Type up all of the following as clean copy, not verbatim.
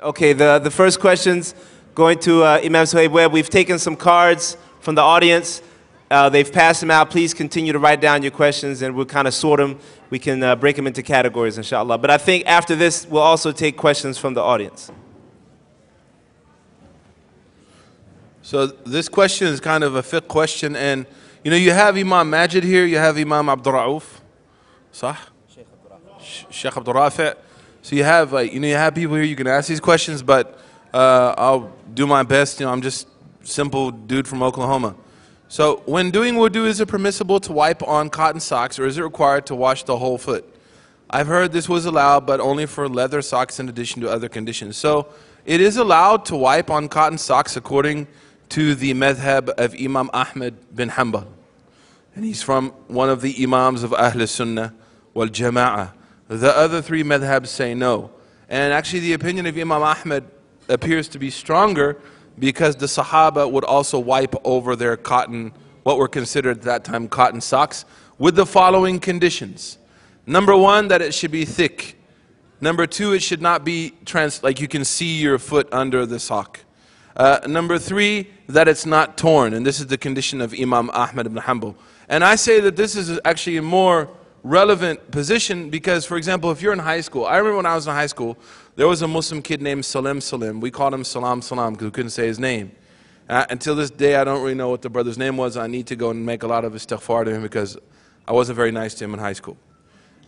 Okay, the first question's going to Imam Suhaib Webb. We've taken some cards from the audience. They've passed them out. Please continue to write down your questions and we'll kind of sort them. We can break them into categories, inshallah. But I think after this, we'll also take questions from the audience. So this question is kind of a fiqh question, and you know, you have Imam Majid here, you have Imam Abdul Rauf, صح? Sheikh Abdul Rafi'. So you have you have people here you can ask these questions, but I'll do my best. You know, I'm just simple dude from Oklahoma. So when doing wudu, is it permissible to wipe on cotton socks, or is it required to wash the whole foot? I've heard this was allowed, but only for leather socks in addition to other conditions. So it is allowed to wipe on cotton socks according to the madhab of Imam Ahmed bin Hanbal. And he's from one of the imams of Ahl Sunnah wal Jama'ah. The other three madhabs say no. And actually the opinion of Imam Ahmed appears to be stronger because the Sahaba would also wipe over their cotton, what were considered at that time cotton socks, with the following conditions. Number one, that it should be thick. Number two, it should not be like you can see your foot under the sock. Number three, that it's not torn, and this is the condition of Imam Ahmed ibn Hanbal. And I say that this is actually a more relevant position because, for example, if you're in high school, I remember when I was in high school, there was a Muslim kid named Salim. We called him Salam because we couldn't say his name. Until this day, I don't really know what the brother's name was. I need to go and make a lot of istighfar to him because I wasn't very nice to him in high school.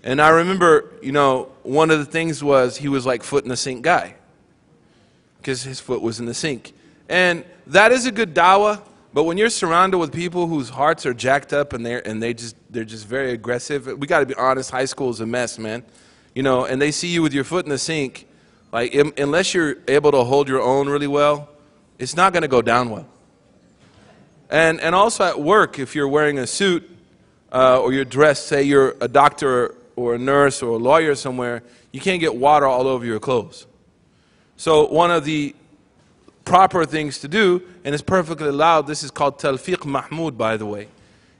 And I remember, you know, one of the things was he was like foot in the sink guy because his foot was in the sink. And that is a good dawah, but when you're surrounded with people whose hearts are jacked up and they're just very aggressive, we got to be honest, high school is a mess, man. You know, and they see you with your foot in the sink, like unless you're able to hold your own really well, it's not going to go down well. And also at work, if you're wearing a suit or you're dressed, say you're a doctor or a nurse or a lawyer somewhere, you can't get water all over your clothes. So one of the proper things to do, and it's perfectly allowed, this is called Talfiq Mahmud, by the way,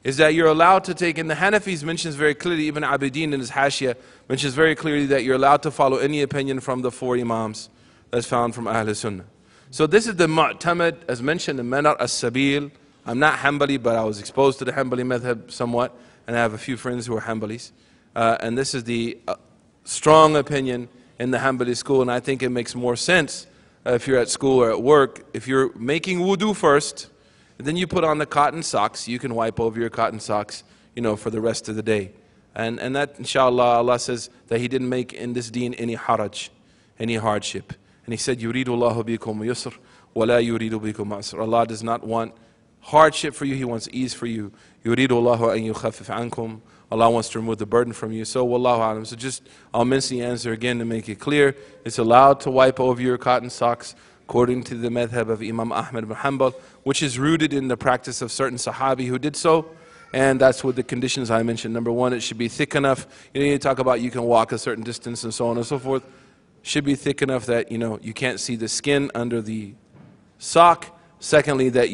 is that you're allowed to take, and the Hanafis mentions very clearly, even Abidin in his Hashia mentions very clearly that you're allowed to follow any opinion from the four Imams that's found from Ahl Sunnah. So this is the Mu'tamad, as mentioned, the Manar as-Sabil. I'm not Hanbali, but I was exposed to the Hanbali madhab somewhat, and I have a few friends who are Hanbalis. And this is the strong opinion in the Hanbali school, and I think it makes more sense if you're at school or at work. If you're making wudu first, and then you put on the cotton socks, you can wipe over your cotton socks, you know, for the rest of the day. And that, inshallah, Allah says that He didn't make in this deen any haraj, any hardship. And He said, يُرِيدُ اللَّهُ بِكُمْ يُسْرٍ وَلَا يُرِيدُ بِكُمْ عَسْرٍ. Allah does not want hardship for you, He wants ease for you. يُرِيدُ اللَّهُ أَن يُخَفِّفْ عَنْكُمْ. Allah wants to remove the burden from you. So, wallahu alam. So just, I'll mention the answer again to make it clear. It's allowed to wipe over your cotton socks according to the madhab of Imam Ahmed ibn Hanbal, which is rooted in the practice of certain Sahabi who did so. And that's what the conditions I mentioned. Number one, it should be thick enough. You know, you talk about you can walk a certain distance and so on and so forth. Should be thick enough that, you know, you can't see the skin under the sock. Secondly, that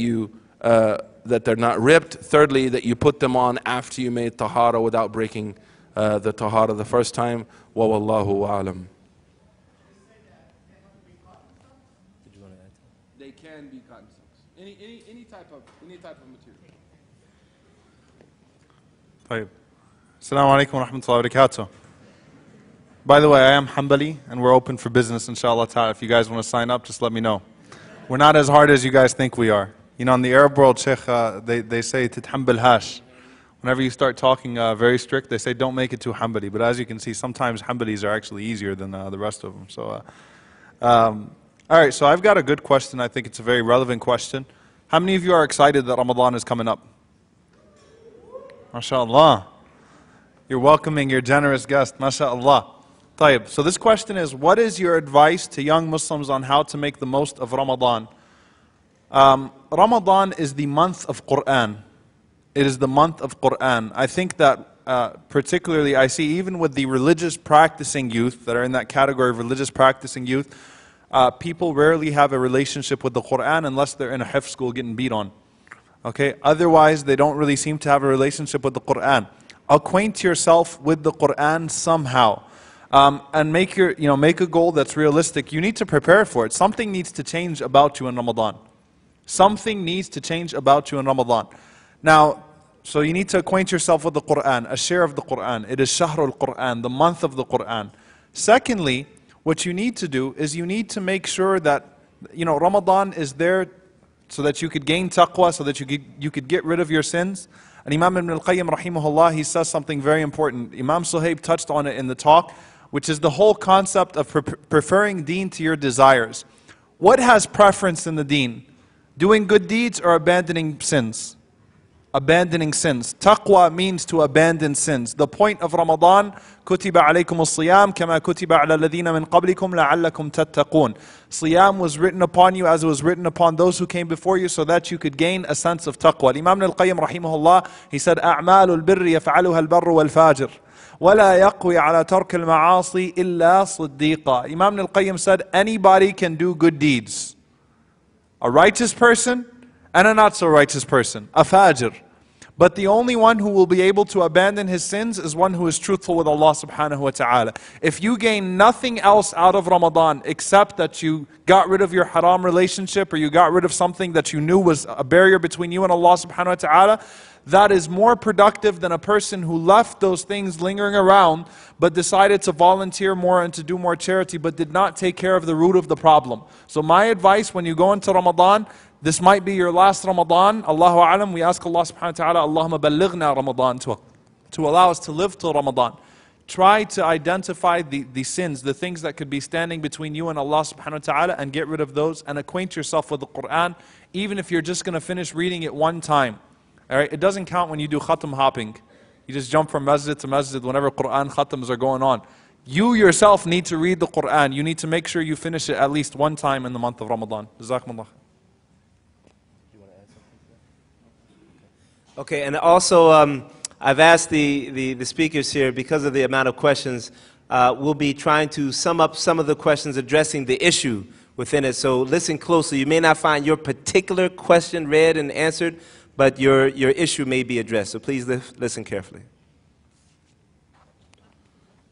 that they're not ripped. Thirdly, that you put them on after you made tahara without breaking the tahara the first time. Wa wallahu a'lam. They can be cotton socks. Any type of material. طيب. Assalamu alaikum wa rahmatullahi wa barakatuh. By the way, I am Hanbali and we're open for business, inshallah ta'ala. If you guys want to sign up, just let me know. We're not as hard as you guys think we are. You know, in the Arab world, Sheikh, they say tithambil hash. Whenever you start talking very strict, they say don't make it too Hanbali. But as you can see, sometimes Hanbalis are actually easier than the rest of them. So, all right, so I've got a good question. I think it's a very relevant question. How many of you are excited that Ramadan is coming up? MashaAllah. You're welcoming your generous guest. MashaAllah. Tayyib. So this question is, what is your advice to young Muslims on how to make the most of Ramadan? Ramadan is the month of Quran. It is the month of Quran. I think that particularly I see even with the religious practicing youth that are in that category of religious practicing youth, people rarely have a relationship with the Quran unless they're in a hifz school getting beat on. Okay? Otherwise, they don't really seem to have a relationship with the Quran. Acquaint yourself with the Quran somehow. And make make a goal that's realistic. You need to prepare for it. Something needs to change about you in Ramadan. Something needs to change about you in Ramadan. Now, so you need to acquaint yourself with the Quran, a share of the Quran. It is Shahrul Quran, the month of the Quran. Secondly, what you need to do is you need to make sure that Ramadan is there so that you could gain taqwa, so that you could get rid of your sins. And Imam Ibn al-Qayyim rahimahullah, he says something very important. Imam Suhaib touched on it in the talk, which is the whole concept of preferring deen to your desires. What has preference in the deen? Doing good deeds or abandoning sins? Abandoning sins. Taqwa means to abandon sins. The point of Ramadan, كُتِبَ عَلَيْكُمُ الصِّيَامِ كَمَا كُتِبَ عَلَى الَّذِينَ مِنْ قَبْلِكُمْ لَعَلَّكُمْ تَتَّقُونَ. Siyam was written upon you as it was written upon those who came before you, so that you could gain a sense of taqwa. Imam al-Qayyim rahimahullah, he said, أَعْمَالُ الْبِرِّ يَفْعَلُهَا الْبَرُّ وَالْفَاجِرُ وَلَا يَقْوِي عَلَى تَرْكِ الْمَعَاصِي إِلَّا صِدِّيقًا. Imam al-Qayyim said, anybody can do good deeds. A righteous person and a not so righteous person, a fajr. But the only one who will be able to abandon his sins is one who is truthful with Allah subhanahu wa ta'ala. If you gain nothing else out of Ramadan except that you got rid of your haram relationship, or you got rid of something that you knew was a barrier between you and Allah subhanahu wa ta'ala, that is more productive than a person who left those things lingering around but decided to volunteer more and to do more charity but did not take care of the root of the problem. So my advice when you go into Ramadan, this might be your last Ramadan. Allahu A'lam, we ask Allah subhanahu wa ta'ala, Allahumma ballighna Ramadan, to allow us to live till Ramadan. Try to identify the sins, the things that could be standing between you and Allah subhanahu wa ta'ala, and get rid of those, and acquaint yourself with the Quran, even if you're just going to finish reading it one time. Alright, it doesn't count when you do khatam hopping. You just jump from masjid to masjid whenever Quran khatams are going on. You yourself need to read the Quran. You need to make sure you finish it at least one time in the month of Ramadan. Jazakumullah. Okay, and also I've asked the speakers here, because of the amount of questions, we'll be trying to sum up some of the questions addressing the issue within it. So listen closely. You may not find your particular question read and answered, but your issue may be addressed. So please listen carefully.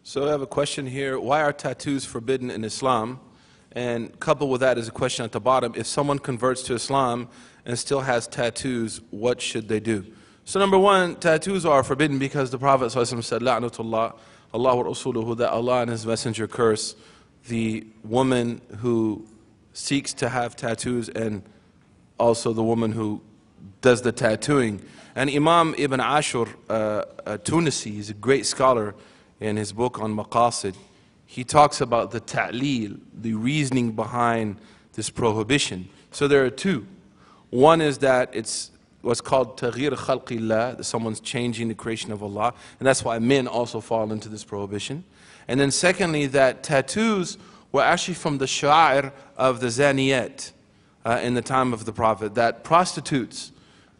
So I have a question here. Why are tattoos forbidden in Islam? And coupled with that is a question at the bottom. If someone converts to Islam and still has tattoos, what should they do? So number one, tattoos are forbidden because the Prophet ﷺ said, La'natullah, Allah wa Rasuluhu, that Allah and His Messenger curse the woman who seeks to have tattoos and also the woman who does the tattooing. And Imam Ibn Ashur, Tunisi, he's a great scholar, in his book on Maqasid, he talks about the ta'leel, the reasoning behind this prohibition. So there are two. One is that it's what's called taghir khalqillah, that someone's changing the creation of Allah, and that's why men also fall into this prohibition. And then secondly, that tattoos were actually from the sha'ir of the zaniyat in the time of the Prophet, that prostitutes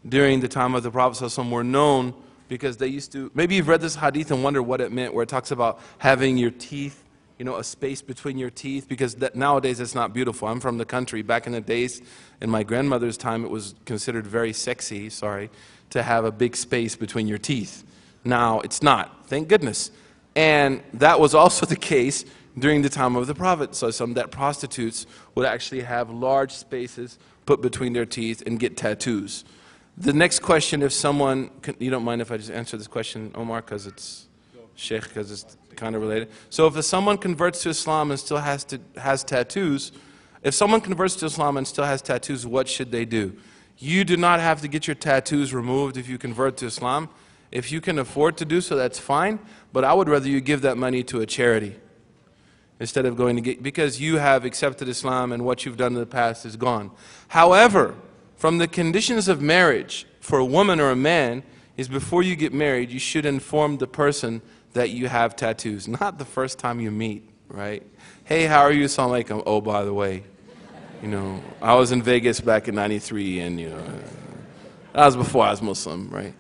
during the time of the Prophet ﷺ were known because they used to, maybe you've read this hadith and wonder what it meant, where it talks about having your teeth, a space between your teeth, because nowadays it's not beautiful. I'm from the country. Back in the days, in my grandmother's time, it was considered very sexy, to have a big space between your teeth. Now it's not, thank goodness. And that was also the case during the time of the Prophet, that prostitutes would actually have large spaces put between their teeth and get tattoos. The next question, if someone, you don't mind if I just answer this question, Omar, because it's Sheikh, because it's kind of related. So if someone converts to Islam and still has tattoos, if someone converts to Islam and still has tattoos, what should they do? You do not have to get your tattoos removed if you convert to Islam. If you can afford to do so, that's fine, but I would rather you give that money to a charity instead of going to get, because you have accepted Islam and what you've done in the past is gone. However, from the conditions of marriage for a woman or a man is before you get married, you should inform the person that you have tattoos. Not the first time you meet, right? Hey, how are you? Assalamu alaikum. Oh, by the way, I was in Vegas back in '93, and that was before I was Muslim, right?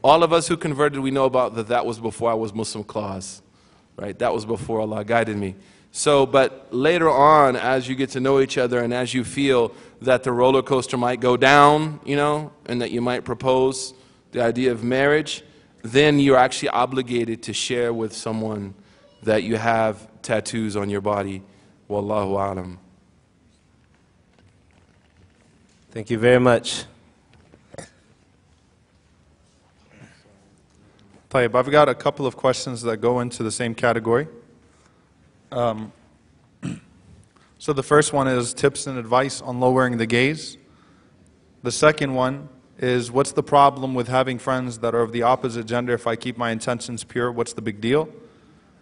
All of us who converted, we know about that was before I was Muslim clause, right? That was before Allah guided me. So, but later on, as you get to know each other and as you feel that the roller coaster might go down, and that you might propose the idea of marriage, then you're actually obligated to share with someone that you have tattoos on your body. Wallahu a'lam. Thank you very much. Tayyib, I've got a couple of questions that go into the same category. So the first one is tips and advice on lowering the gaze. The second one is, what's the problem with having friends that are of the opposite gender if I keep my intentions pure? What's the big deal?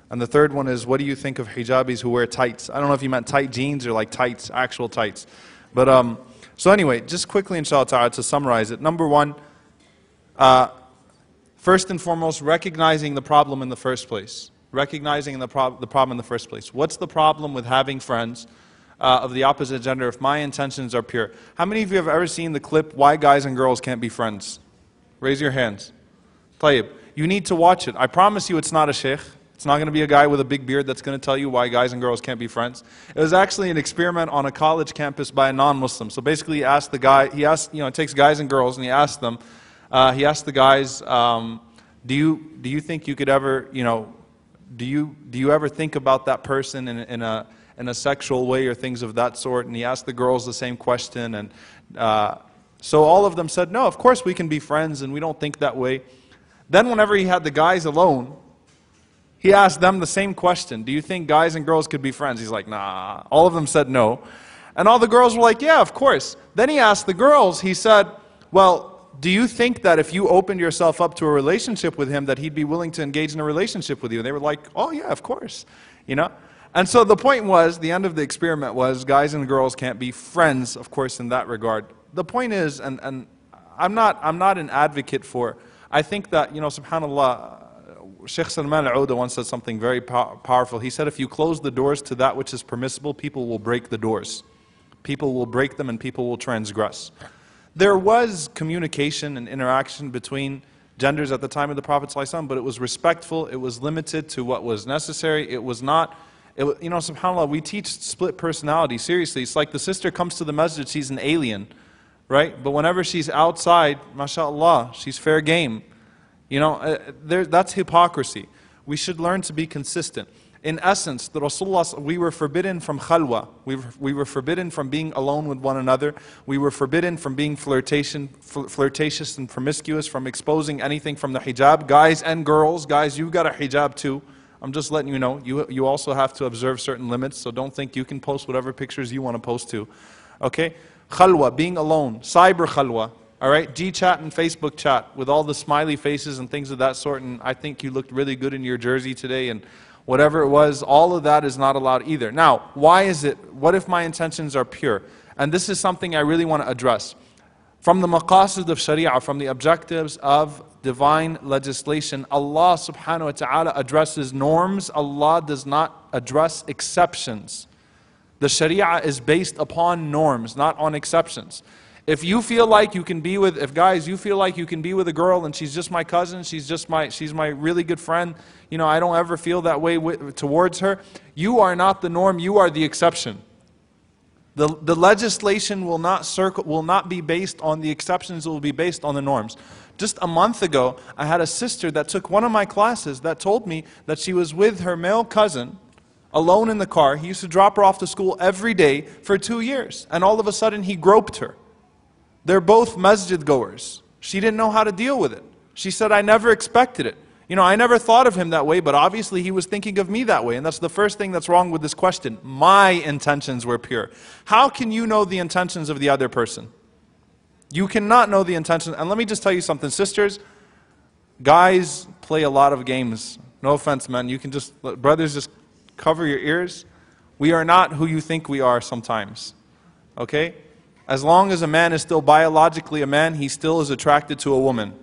And the third one is, what do you think of hijabis who wear tights? I don't know if you meant tight jeans or like tights, actual tights. But so anyway, just quickly inshallah ta'ala to summarize it. Number one, first and foremost, recognizing the problem in the first place. Recognizing the problem in the first place. What's the problem with having friends of the opposite gender if my intentions are pure? How many of you have ever seen the clip, Why Guys and Girls Can't Be Friends? Raise your hands. Tayyib, you need to watch it. I promise you it's not a sheikh. It's not going to be a guy with a big beard that's going to tell you why guys and girls can't be friends. It was actually an experiment on a college campus by a non-Muslim. So basically he asked the guy, it takes guys and girls and he asked them, he asked the guys, do you think you could ever, do you ever think about that person in a sexual way or things of that sort? And he asked the girls the same question, and so all of them said, no, of course we can be friends and we don't think that way. Then whenever he had the guys alone, he asked them the same question, do you think guys and girls could be friends? He's like, nah. All of them said no. And all the girls were like, yeah, of course. Then he asked the girls, he said, well, do you think that if you opened yourself up to a relationship with him that he'd be willing to engage in a relationship with you? And they were like, oh yeah, of course. And so the point was, the end of the experiment was, guys and girls can't be friends, of course, in that regard. The point is, and I'm not an advocate for, I think that, subhanAllah, Sheikh Suleiman al-Ouda once said something very powerful. He said, if you close the doors to that which is permissible, people will break the doors. People will break them and people will transgress. There was communication and interaction between genders at the time of the Prophet ﷺ, but it was respectful, it was limited to what was necessary, it was not, subhanAllah, we teach split personality, seriously. It's like the sister comes to the masjid, she's an alien, right? But whenever she's outside, mashallah, she's fair game. That's hypocrisy. We should learn to be consistent. In essence, the Rasulullah, we were forbidden from khalwa. We were forbidden from being alone with one another. We were forbidden from being flirtatious and promiscuous, from exposing anything from the hijab. Guys and girls, guys, you've got a hijab too. I'm just letting you know, you also have to observe certain limits, so don't think you can post whatever pictures you want to post too. Okay? Khalwa, being alone, cyber khalwa. All right, G-chat and Facebook chat with all the smiley faces and things of that sort, and I think you looked really good in your jersey today, and whatever it was, all of that is not allowed either. Now, why is it? What if my intentions are pure? And this is something I really want to address. From the maqasid of Sharia, from the objectives of divine legislation, Allah subhanahu wa ta'ala addresses norms. Allah does not address exceptions. The Sharia is based upon norms, not on exceptions. If you feel like you can be with, you feel like you can be with a girl and she's just my cousin, she's my really good friend, I don't ever feel that way towards her, you are not the norm, you are the exception. The legislation will not be based on the exceptions, it will be based on the norms. Just a month ago, I had a sister that took one of my classes that told me that she was with her male cousin, alone in the car. He used to drop her off to school every day for 2 years, and all of a sudden he groped her. They're both masjid goers. She didn't know how to deal with it. She said, I never expected it. I never thought of him that way, but obviously he was thinking of me that way. And that's the first thing that's wrong with this question. My intentions were pure. How can you know the intentions of the other person? You cannot know the intentions. And let me just tell you something, sisters. Guys play a lot of games. No offense, man. Brothers, just cover your ears. We are not who you think we are sometimes. Okay? As long as a man is still biologically a man, he still is attracted to a woman.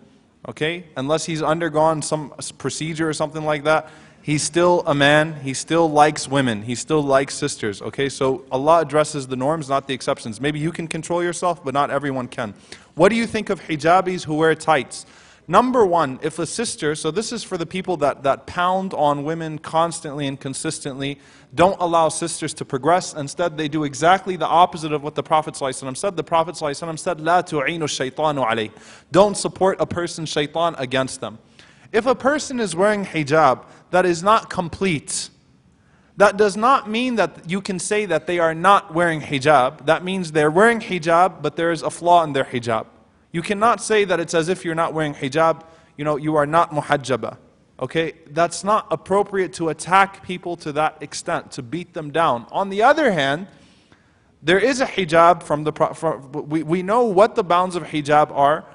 Okay? Unless he's undergone some procedure or something like that, he's still a man, he still likes women, he still likes sisters. Okay? So Allah addresses the norms, not the exceptions. Maybe you can control yourself, but not everyone can. What do you think of hijabis who wear tights? Number one, if a sister, so this is for the people that pound on women constantly and consistently, don't allow sisters to progress. Instead, they do exactly the opposite of what the Prophet ﷺ said. The Prophet ﷺ said, "La tu'inu shaytanu alayh." Don't support a person's shaitan against them. If a person is wearing hijab that is not complete, that does not mean that you can say that they are not wearing hijab. That means they're wearing hijab, but there is a flaw in their hijab. You cannot say that it's as if you're not wearing hijab, you are not muhajjaba. Okay? That's not appropriate to attack people to that extent, to beat them down. On the other hand, there is a hijab we know what the bounds of hijab are.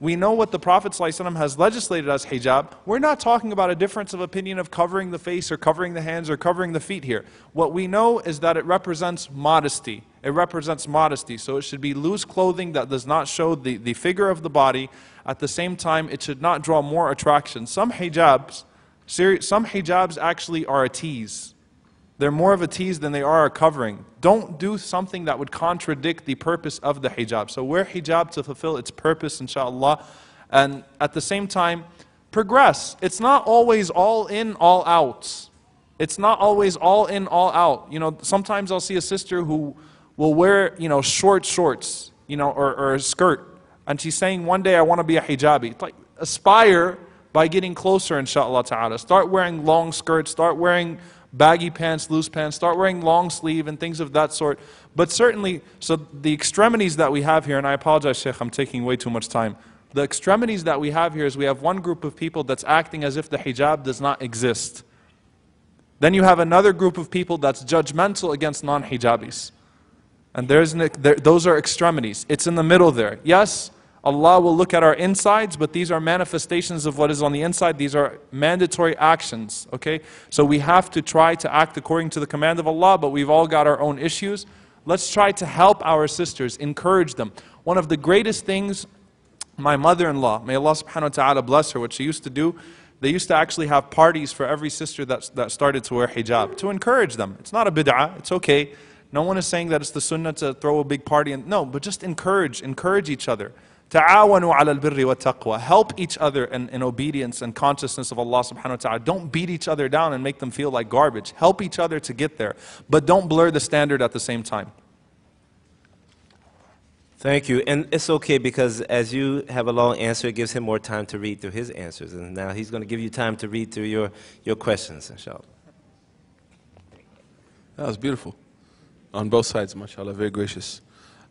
We know what the Prophet ﷺ has legislated as hijab. We're not talking about a difference of opinion of covering the face or covering the hands or covering the feet here. What we know is that it represents modesty. It represents modesty. So it should be loose clothing that does not show the figure of the body. At the same time, it should not draw more attraction. Some hijabs actually are a tease. They're more of a tease than they are a covering. Don't do something that would contradict the purpose of the hijab. So wear hijab to fulfill its purpose, inshallah. And at the same time, progress. It's not always all in, all out. It's not always all in, all out. Sometimes I'll see a sister who will wear, short shorts, or a skirt. And she's saying, one day I want to be a hijabi. It's like, aspire by getting closer, inshallah ta'ala. Start wearing long skirts, start wearing baggy pants, loose pants, start wearing long sleeve and things of that sort. But certainly, so the extremities that we have here, and I apologize, Sheikh, I'm taking way too much time. The extremities that we have here is we have one group of people that's acting as if the hijab does not exist. Then you have another group of people that's judgmental against non-hijabis. And those are extremities. It's in the middle there. Yes, Allah will look at our insides, but these are manifestations of what is on the inside. These are mandatory actions, okay? So we have to try to act according to the command of Allah, but we've all got our own issues. Let's try to help our sisters, encourage them. One of the greatest things, my mother-in-law, may Allah subhanahu wa ta'ala bless her, what she used to do, they used to actually have parties for every sister that started to wear hijab, to encourage them. It's not a bid'ah, it's okay. No one is saying that it's the sunnah to throw a big party. No, but just encourage each other. Ta'awanu ala al-birri wa taqwa. Help each other in obedience and consciousness of Allah subhanahu wa ta'ala. Don't beat each other down and make them feel like garbage. Help each other to get there. But don't blur the standard at the same time. Thank you. And it's okay because as you have a long answer, it gives him more time to read through his answers. And now he's going to give you time to read through your questions, inshallah. That was beautiful. On both sides, mashallah, very gracious.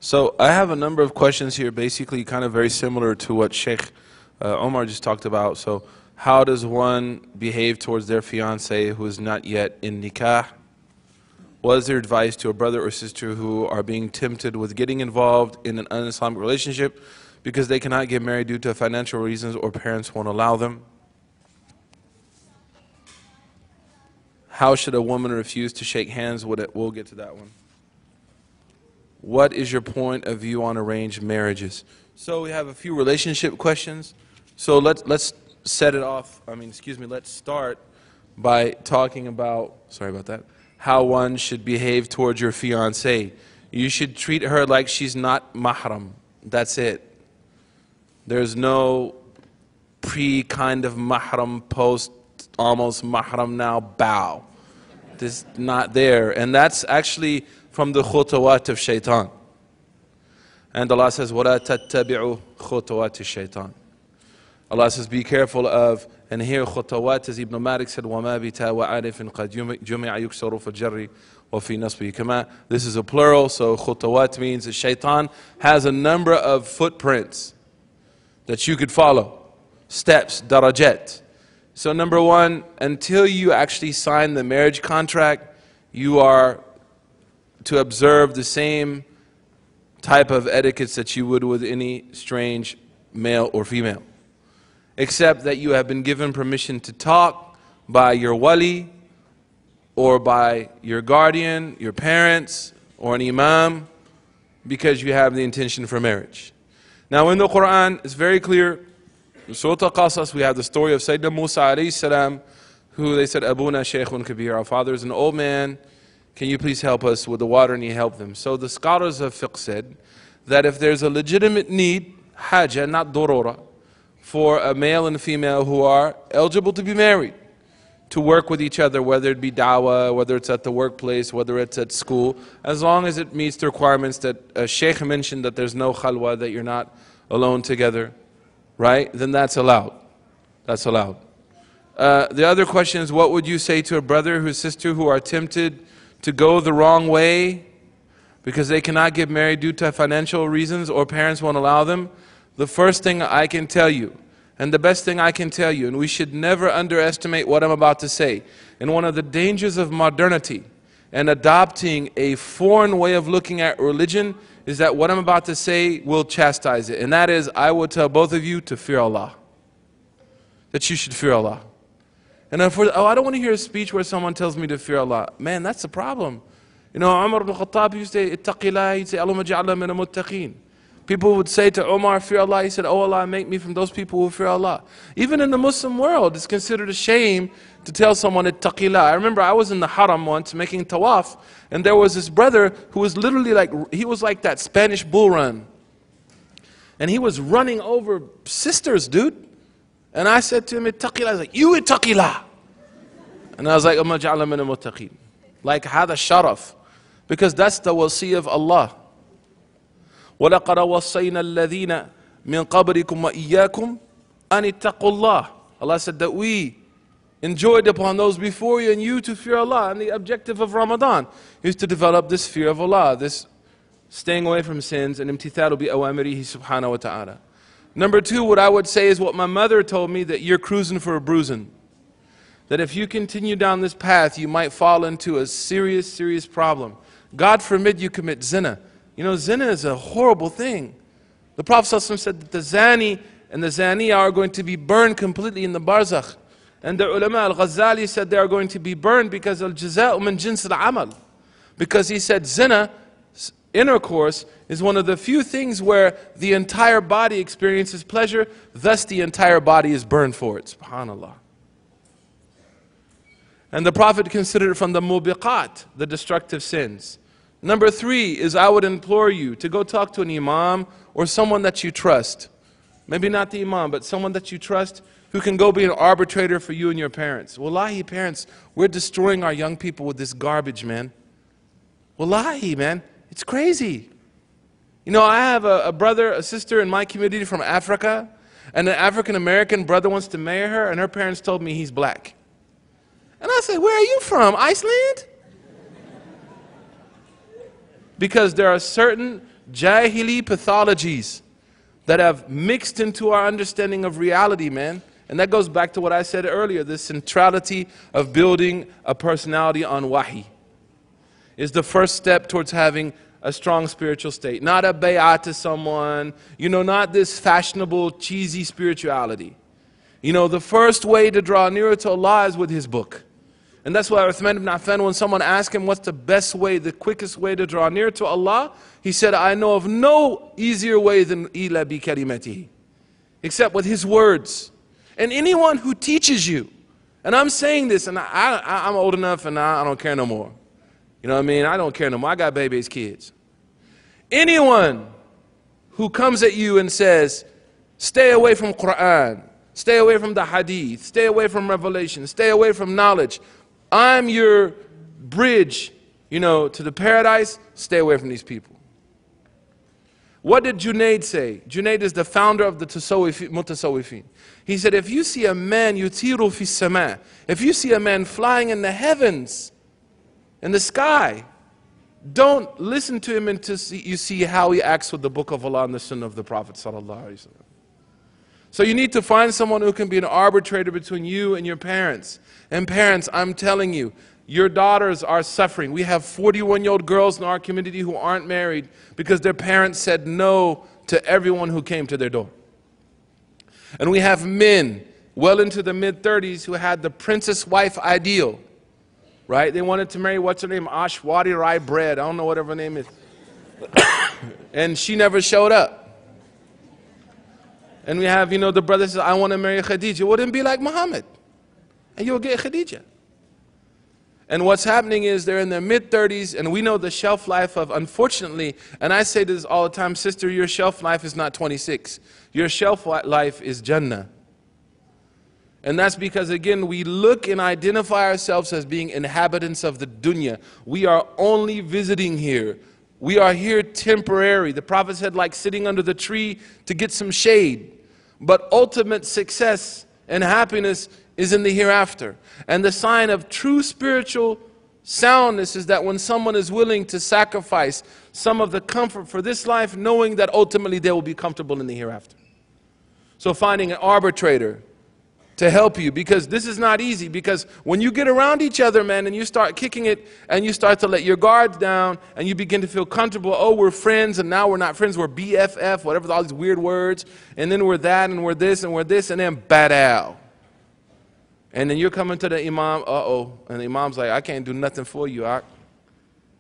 So I have a number of questions here, basically kind of very similar to what Sheikh Omar just talked about. So how does one behave towards their fiancé who is not yet in nikah? What is their advice to a brother or sister who are being tempted with getting involved in an un-Islamic relationship because they cannot get married due to financial reasons or parents won't allow them? How should a woman refuse to shake hands? We'll get to that one. What is your point of view on arranged marriages? So we have a few relationship questions. So let's set it off. Let's start by talking about, sorry about that, how one should behave towards your fiancé. You should treat her like she's not mahram. That's it. There's no pre-kind of mahram, post almost mahram now bow. This is not there. And that's actually from the khutawat of shaitan. And Allah says, وَلَا تَتَّبِعُوا خُطَوَاتِ الشَّيْطَانِ. Allah says, be careful of, and here khutawat, as Ibn Malik said, وَمَا بِتَا وَعَارِفٍ قَدْ جُمِعَ يُكْسَرُ فِي الْجَرِّ وَفِي نَصْبِهِ كَمَا. This is a plural, so khutawat means that shaitan has a number of footprints that you could follow. Steps, darajat. So number one, until you actually sign the marriage contract, you are to observe the same type of etiquettes that you would with any strange male or female, except that you have been given permission to talk by your wali or by your guardian, your parents, or an imam, because you have the intention for marriage. Now in the Quran, it's very clear. In Surah Al-Qasas, we have the story of Sayyidina Musa alayhi salam, who they said, Abuna Shaykhun Kabir, our father is an old man. Can you please help us with the water? And he helped them. So the scholars of fiqh said that if there's a legitimate need, haja, not durura, for a male and a female who are eligible to be married, to work with each other, whether it be dawah, whether it's at the workplace, whether it's at school, as long as it meets the requirements that Shaykh mentioned, that there's no khalwa, that you're not alone together, right? Then that's allowed. That's allowed. The other question is, what would you say to a brother or sister who are tempted to go the wrong way because they cannot get married due to financial reasons or parents won't allow them? The first thing I can tell you, and the best thing I can tell you, and we should never underestimate what I'm about to say, and one of the dangers of modernity and adopting a foreign way of looking at religion is that what I'm about to say will chastise it. And that is, I will tell both of you to fear Allah. That you should fear Allah. And I don't want to hear a speech where someone tells me to fear Allah. Man, that's the problem. You know, Omar ibn Khattab used to say, Ittaqillah, he'd say, Allahumma ja'alna min al-muttaqeen. People would say to Omar, fear Allah. He said, oh Allah, make me from those people who fear Allah. Even in the Muslim world, it's considered a shame to tell someone, Ittaqillah. I remember I was in the haram once making tawaf, and there was this brother who was literally like, he was like that Spanish bull run. And he was running over sisters, dude. And I said to him, Ittaqillah. I was like, you Ittaqillah. And I was like, Amma ja'ala min al-muttaqeen. Like, hada sharaf. Because that's the wasi of Allah. وَلَقَدْ وَصَّيْنَا الَّذِينَ مِنْ قَبْرِكُمْ وَإِيَّاكُمْ أَنِ اتَّقُوا اللَّهِ. Allah said that we enjoined upon those before you and you to fear Allah. And the objective of Ramadan is to develop this fear of Allah, this staying away from sins, and imtithalu bi awamirihi subhanahu wa ta'ala. Number two, what I would say is what my mother told me, that you're cruising for a bruising. That if you continue down this path, you might fall into a serious, serious problem. God forbid you commit zina. You know, zina is a horrible thing. The Prophet ﷺ said that the zani and the zaniya are going to be burned completely in the barzakh. And the ulama, al-Ghazali, said they are going to be burned because al-jaza'u min jins al-amal. Because he said zina, intercourse, is one of the few things where the entire body experiences pleasure, thus the entire body is burned for it. SubhanAllah. And the Prophet considered it from the mubiqat, the destructive sins. Number three is, I would implore you to go talk to an imam or someone that you trust. Maybe not the imam, but someone that you trust who can go be an arbitrator for you and your parents. Wallahi, parents, we're destroying our young people with this garbage, man. Wallahi, man, it's crazy. You know, I have a brother, a sister in my community from Africa, and an African-American brother wants to marry her, and her parents told me he's black. And I said, where are you from, Iceland? Because there are certain jahili pathologies that have mixed into our understanding of reality, man. And that goes back to what I said earlier, the centrality of building a personality on wahi is the first step towards having a strong spiritual state. Not a bay'ah to someone, you know, not this fashionable, cheesy spirituality. You know, the first way to draw nearer to Allah is with His book. And that's why Uthman ibn Affan, when someone asked him what's the best way, the quickest way to draw near to Allah, he said, I know of no easier way than ila bi kalimatihi, except with His words. And anyone who teaches you, and I'm saying this, and I'm old enough and I don't care no more. You know what I mean? I don't care no more. I got babies, kids. Anyone who comes at you and says, stay away from Quran, stay away from the Hadith, stay away from revelation, stay away from knowledge, I'm your bridge, you know, to the paradise, stay away from these people. What did Junaid say? Junaid is the founder of the Mutasawwifin. He said, if you see a man yutiru fi sama, if you see a man flying in the heavens, in the sky, don't listen to him until you see how he acts with the book of Allah and the sunnah of the Prophet sallallahu alaihi wasallam. So you need to find someone who can be an arbitrator between you and your parents. And parents, I'm telling you, your daughters are suffering. We have 41-year-old girls in our community who aren't married because their parents said no to everyone who came to their door. And we have men well into the mid-30s who had the princess wife ideal, right? They wanted to marry, what's her name? Ashwati Rai Bread. I don't know whatever her name is. And she never showed up. And we have, you know, the brother says, I want to marry Khadija. Wouldn't be like Muhammad. And you'll get Khadija. And what's happening is they're in their mid-30s, and we know the shelf life of, unfortunately, and I say this all the time, sister, your shelf life is not 26. Your shelf life is Jannah. And that's because, again, we look and identify ourselves as being inhabitants of the dunya. We are only visiting here. We are here temporary. The Prophet said, like sitting under the tree to get some shade. But ultimate success and happiness is in the hereafter. And the sign of true spiritual soundness is that when someone is willing to sacrifice some of the comfort for this life, knowing that ultimately they will be comfortable in the hereafter. So finding an arbitrator to help you, because this is not easy, because when you get around each other, man, and you start kicking it, and you start to let your guards down, and you begin to feel comfortable, oh, we're friends, and now we're not friends, we're BFF, whatever, all these weird words, and then we're that, and we're this, and we're this, and then badal. And then you're coming to the imam, and the imam's like, I can't do nothing for you,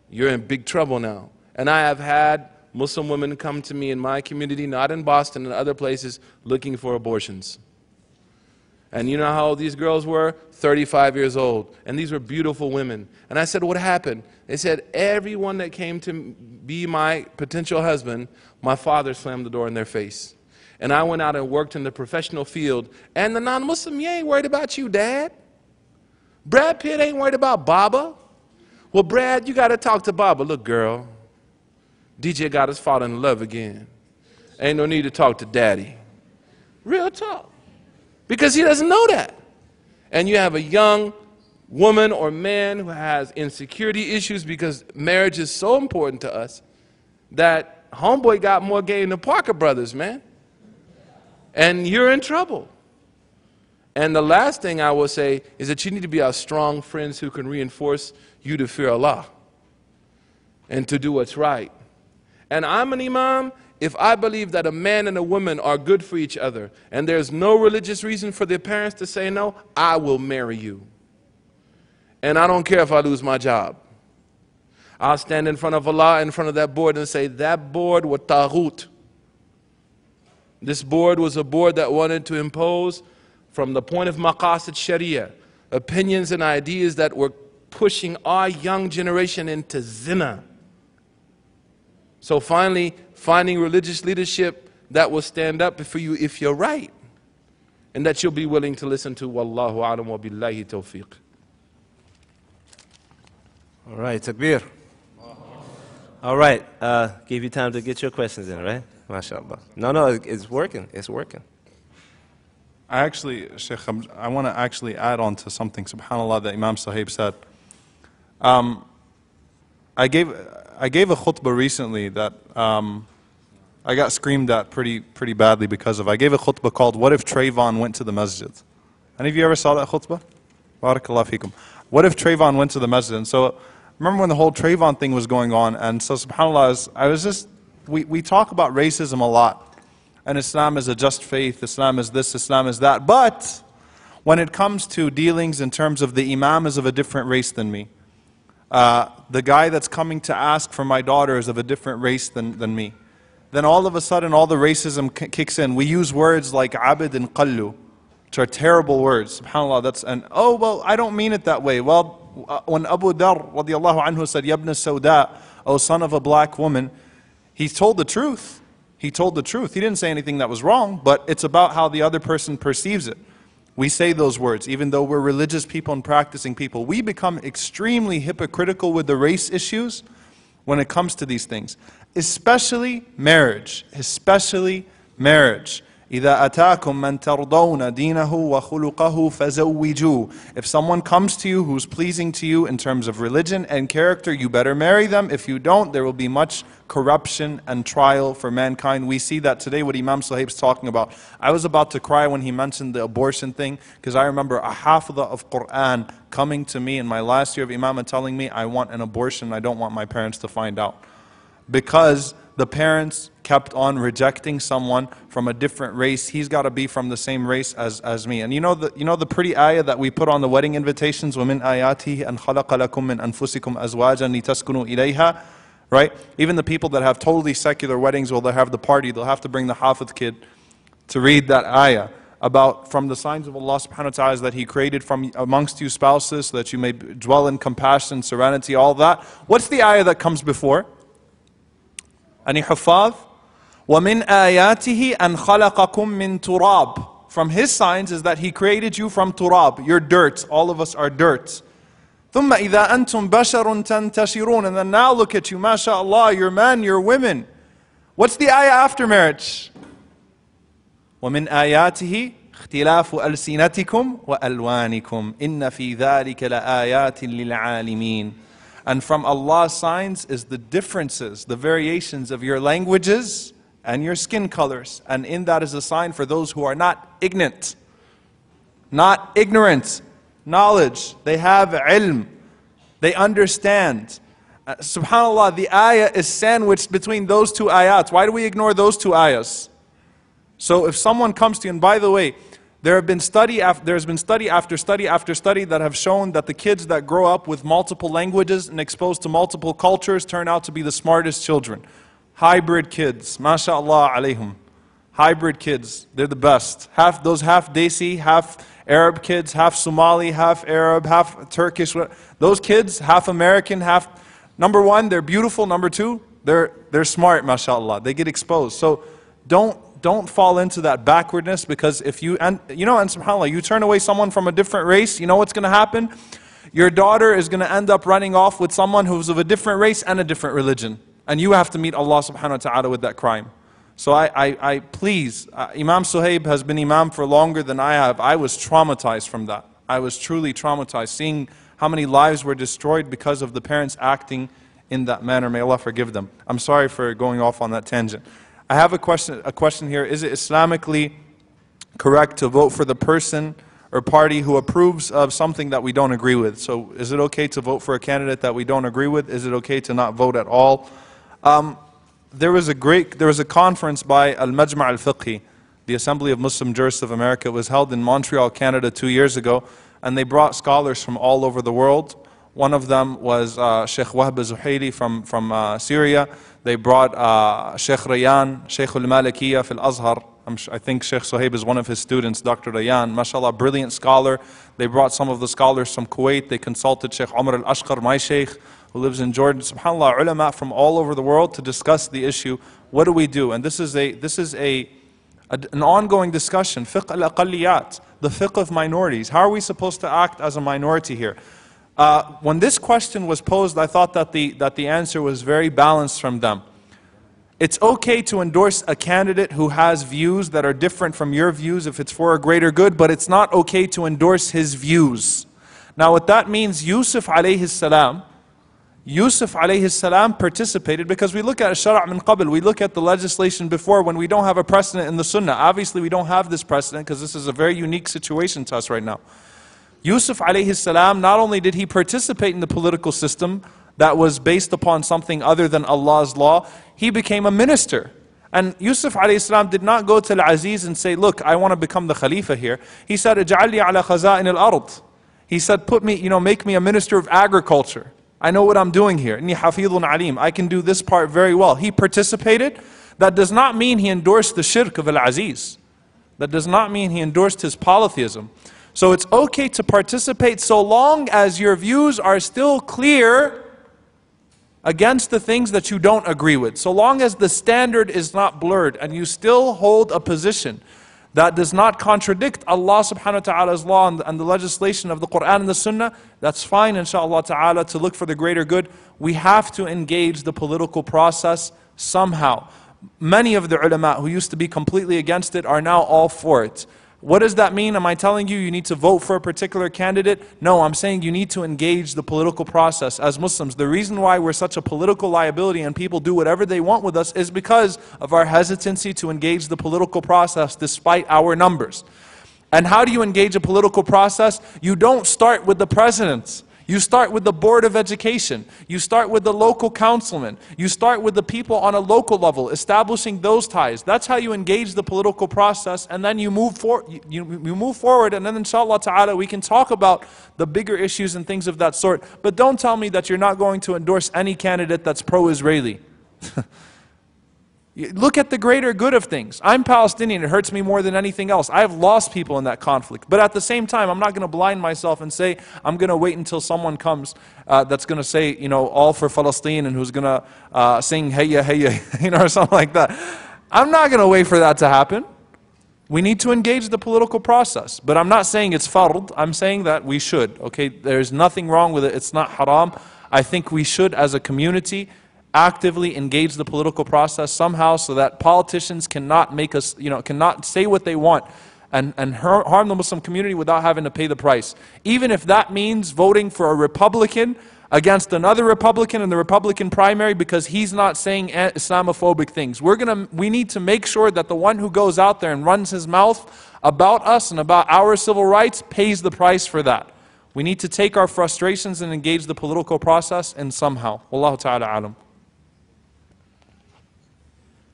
you're in big trouble now. And I have had Muslim women come to me in my community, not in Boston and other places, looking for abortions. And you know how old these girls were? 35 years old. And these were beautiful women. And I said, what happened? They said, everyone that came to be my potential husband, my father slammed the door in their face. And I went out and worked in the professional field. And the non-Muslim, you ain't worried about you, Dad. Brad Pitt ain't worried about Baba. Well, Brad, you got to talk to Baba. Look, girl, DJ got us falling in love again. Ain't no need to talk to Daddy. Real talk. Because he doesn't know that. And you have a young woman or man who has insecurity issues because marriage is so important to us that homeboy got more game than Parker Brothers, man. And you're in trouble. And the last thing I will say is that you need to be our strong friends who can reinforce you to fear Allah and to do what's right. And I'm an imam if I believe that a man and a woman are good for each other and there's no religious reason for their parents to say no, I will marry you. And I don't care if I lose my job. I'll stand in front of Allah, in front of that board, and say, that board was taghut. This board was a board that wanted to impose, from the point of maqasid sharia, opinions and ideas that were pushing our young generation into zina. So finally, finding religious leadership that will stand up for you if you're right, and that you'll be willing to listen to. Wallahu a'lam wa billahi tawfiq. All right, takbir. All right, gave you time to get your questions in, right? MashaAllah. No, it's working. It's working. I actually, Sheikh, I want to actually add on to something, subhanAllah, that Imam Suhaib said. I gave a khutbah recently that I got screamed at pretty badly because of. I gave a khutbah called, What if Trayvon went to the masjid? Any of you ever saw that khutbah? Barakallah feekum. What if Trayvon went to the masjid? And so, remember when the whole Trayvon thing was going on, and so subhanAllah, we talk about racism a lot. And Islam is a just faith, Islam is this, Islam is that. But when it comes to dealings in terms of the imam is of a different race than me, the guy that's coming to ask for my daughter is of a different race than me, then all of a sudden all the racism kicks in. We use words like abid and qallu, which are terrible words. SubhanAllah, oh, well, I don't mean it that way. Well, when Abu Dharr radiallahu anhu said, Yabna Sawda, O son of a black woman, he told the truth. He told the truth. He didn't say anything that was wrong, but it's about how the other person perceives it. We say those words, even though we're religious people and practicing people. We become extremely hypocritical with the race issues when it comes to these things. Especially marriage. Especially marriage. إِذَا أَتَاكُم مَّن تَرْضَوْنَ دِينَهُ وَخُلُقَهُ فَزَوِّجُوهُ. If someone comes to you who's pleasing to you in terms of religion and character, you better marry them. If you don't, there will be much corruption and trial for mankind. We see that today what Imam Suhaib's talking about. I was about to cry when he mentioned the abortion thing, because I remember a hafidha of Quran coming to me in my last year of Imam and telling me, I want an abortion, I don't want my parents to find out. Because the parents kept on rejecting someone from a different race. He's got to be from the same race as me. And you know the pretty ayah that we put on the wedding invitations, وَمِنْ آيَاتِهِ أَنْ خَلَقَ لَكُم مِّنْ أَنفُسِكُمْ أَزْوَاجًا لِتَسْكُنُوا إِلَيْهَا. Right? Even the people that have totally secular weddings, well, they'll have the party, they'll have to bring the hafidh kid to read that ayah about from the signs of Allah subhanahu wa ta'ala is that He created from amongst you spouses so that you may dwell in compassion, serenity, all that. What's the ayah that comes before? Any huffaz? وَمِنْ آيَاتِهِ أَنْ خَلَقَكُم مِّن تُرَابٍ. From His signs is that He created you from turab. You're dirt. All of us are dirt. ثُمَّ إِذَا أَنْتُمْ بَشَرٌ تَنْتَشِرُونَ. And then now look at you, mashallah, you're men, you're women. What's the ayah after marriage? وَمِنْ آيَاتِهِ اختلاف ألسنتكم وألوانكم إن في ذلك لآيات للعالمين. And from Allah's signs is the differences, the variations of your languages and your skin colors. And in that is a sign for those who are not ignorant. Not ignorant. Knowledge. They have ilm. They understand. SubhanAllah, the ayah is sandwiched between those two ayats. Why do we ignore those two ayahs? So if someone comes to you, and by the way, there's been study after study after study that have shown that the kids that grow up with multiple languages and exposed to multiple cultures turn out to be the smartest children. Hybrid kids, mashallah alayhum. Hybrid kids, they're the best. Those half Desi, half Arab kids, half Somali, half Arab, half Turkish. Those kids, half American, half... Number one, they're beautiful. Number two, they're smart, mashallah. They get exposed. So don't fall into that backwardness, because if you, and subhanAllah, you turn away someone from a different race, you know what's going to happen? Your daughter is going to end up running off with someone who's of a different race and a different religion. And you have to meet Allah subhanahu wa ta'ala with that crime. So I please, Imam Suhaib has been Imam for longer than I have. I was traumatized from that. I was truly traumatized, seeing how many lives were destroyed because of the parents acting in that manner. May Allah forgive them. I'm sorry for going off on that tangent. I have a question here. Is it Islamically correct to vote for the person or party who approves of something that we don't agree with? So is it okay to vote for a candidate that we don't agree with? Is it okay to not vote at all? There was a conference by Al-Majma' Al-Fiqhi, the Assembly of Muslim Jurists of America. It was held in Montreal, Canada 2 years ago, and they brought scholars from all over the world. One of them was Sheikh Webb from Syria. They brought Sheikh Rayyan, Sheikh al-Malikiyya fil Azhar. I think Sheikh Suhaib is one of his students, Dr. Rayyan. MashaAllah, brilliant scholar. They brought some of the scholars from Kuwait. They consulted Sheikh Omar al-Ashqar, my Sheikh, who lives in Jordan. SubhanAllah, ulama from all over the world to discuss the issue. What do we do? And this is an ongoing discussion. Fiqh al-aqalliyat, the fiqh of minorities. How are we supposed to act as a minority here? When this question was posed, I thought that the answer was very balanced from them. It's okay to endorse a candidate who has views that are different from your views if it's for a greater good, but it's not okay to endorse his views. Now what that means, Yusuf alayhi salam participated, because we look at shara' min qabl, we look at the legislation before when we don't have a precedent in the sunnah. Obviously we don't have this precedent because this is a very unique situation to us right now. Yusuf alayhi salam, not only did he participate in the political system that was based upon something other than Allah's law, he became a minister. And Yusuf alayhi salam did not go to Al-Aziz and say, look, I want to become the Khalifa here. He said, اجعل لي على خزائن الأرض. He said, put me, make me a minister of agriculture. I know what I'm doing here. إني حفيظ عليم. I can do this part very well. He participated. That does not mean he endorsed the shirk of Al-Aziz. That does not mean he endorsed his polytheism. So it's okay to participate so long as your views are still clear against the things that you don't agree with. So long as the standard is not blurred and you still hold a position that does not contradict Allah subhanahu wa ta'ala's law and the legislation of the Quran and the Sunnah, that's fine, inshaAllah ta'ala, to look for the greater good. We have to engage the political process somehow. Many of the ulama who used to be completely against it are now all for it. What does that mean? Am I telling you need to vote for a particular candidate? No, I'm saying you need to engage the political process as Muslims. The reason why we're such a political liability and people do whatever they want with us is because of our hesitancy to engage the political process despite our numbers. And how do you engage a political process? You don't start with the presidents. You start with the Board of Education. You start with the local councilman. You start with the people on a local level, establishing those ties. That's how you engage the political process, and then you move forward, and then inshallah ta'ala we can talk about the bigger issues and things of that sort. But don't tell me that you're not going to endorse any candidate that's pro-Israeli. Look at the greater good of things. I'm Palestinian, it hurts me more than anything else. I have lost people in that conflict. But at the same time, I'm not going to blind myself and say, I'm going to wait until someone comes that's going to say, all for Palestine, and who's going to sing, Hayya, Hayya, or something like that. I'm not going to wait for that to happen. We need to engage the political process. But I'm not saying it's fard, I'm saying that we should. Okay, there's nothing wrong with it, it's not haram. I think we should, as a community, actively engage the political process somehow so that politicians cannot make us, cannot say what they want and harm the Muslim community without having to pay the price. Even if that means voting for a Republican against another Republican in the Republican primary because he's not saying Islamophobic things. We need to make sure that the one who goes out there and runs his mouth about us and about our civil rights pays the price for that. We need to take our frustrations and engage the political process in somehow. Wallahu ta'ala alam.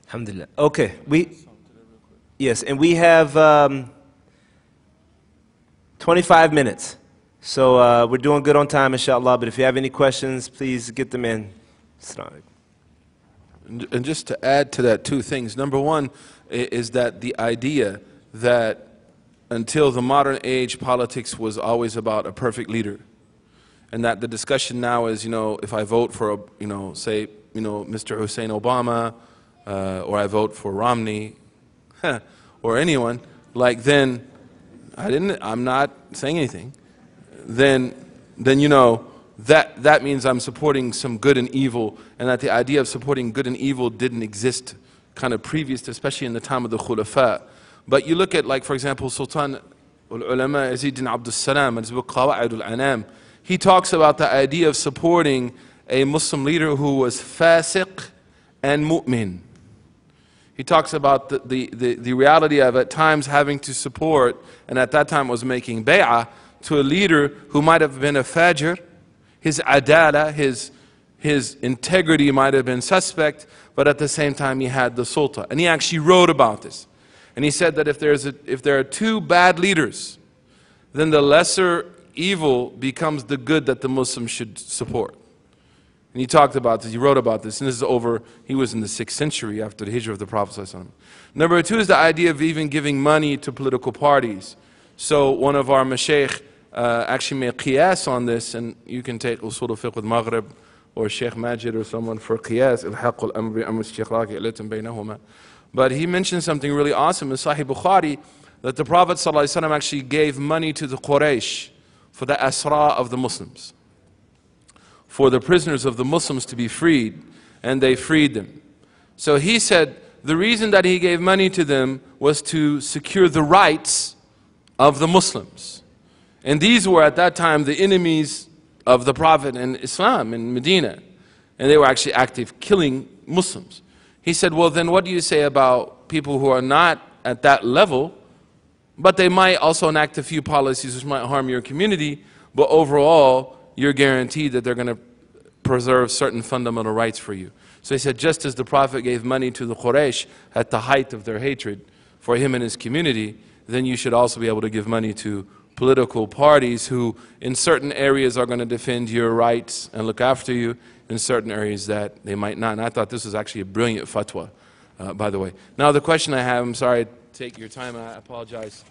Alhamdulillah. Okay, yes, and we have 25 minutes. So we're doing good on time, inshallah. But if you have any questions, please get them in. And just to add to that, two things. Number one is that the idea that until the modern age, politics was always about a perfect leader. And that the discussion now is, if I vote for, say, Mr. Hussein Obama, or I vote for Romney, or anyone, then I'm not saying anything. Then that means I'm supporting some good and evil, and that the idea of supporting good and evil didn't exist kind of previous to, especially in the time of the Khulafa. But you look at, for example, Sultan al-Ulama Izzuddin Abdus Salam, in his book Qawa'id al-Anam, he talks about the idea of supporting a Muslim leader who was fasiq and mu'min. He talks about the reality of at times having to support, and at that time was making bay'ah, to a leader who might have been a fajr, his adala, his integrity might have been suspect, but at the same time he had the sulta. And he actually wrote about this. And he said that if there are two bad leaders, then the lesser evil becomes the good that the Muslims should support. And he talked about this, he wrote about this, and this is he was in the 6th century after the hijrah of the Prophet ﷺ. Number two is the idea of even giving money to political parties. So one of our mashaykh actually made qiyas on this, and you can take usul al-fiqh with Maghrib or Sheikh Majid or someone for qiyas, al-haqq al-amri amr al-istiqraq ilatin baynahuma. But he mentioned something really awesome in Sahih Bukhari, that the Prophet ﷺ actually gave money to the Quraysh for the asra of the Muslims, for the prisoners of the Muslims to be freed, and they freed them. So he said the reason that he gave money to them was to secure the rights of the Muslims. And these were at that time the enemies of the Prophet and Islam in Medina. And they were actually active killing Muslims. He said, well then what do you say about people who are not at that level, but they might also enact a few policies which might harm your community, but overall you're guaranteed that they're going to preserve certain fundamental rights for you. So he said, just as the Prophet gave money to the Quraysh at the height of their hatred for him and his community, then you should also be able to give money to political parties who in certain areas are going to defend your rights and look after you, in certain areas that they might not. And I thought this was actually a brilliant fatwa, by the way. Now the question I have, I'm sorry to take your time, I apologize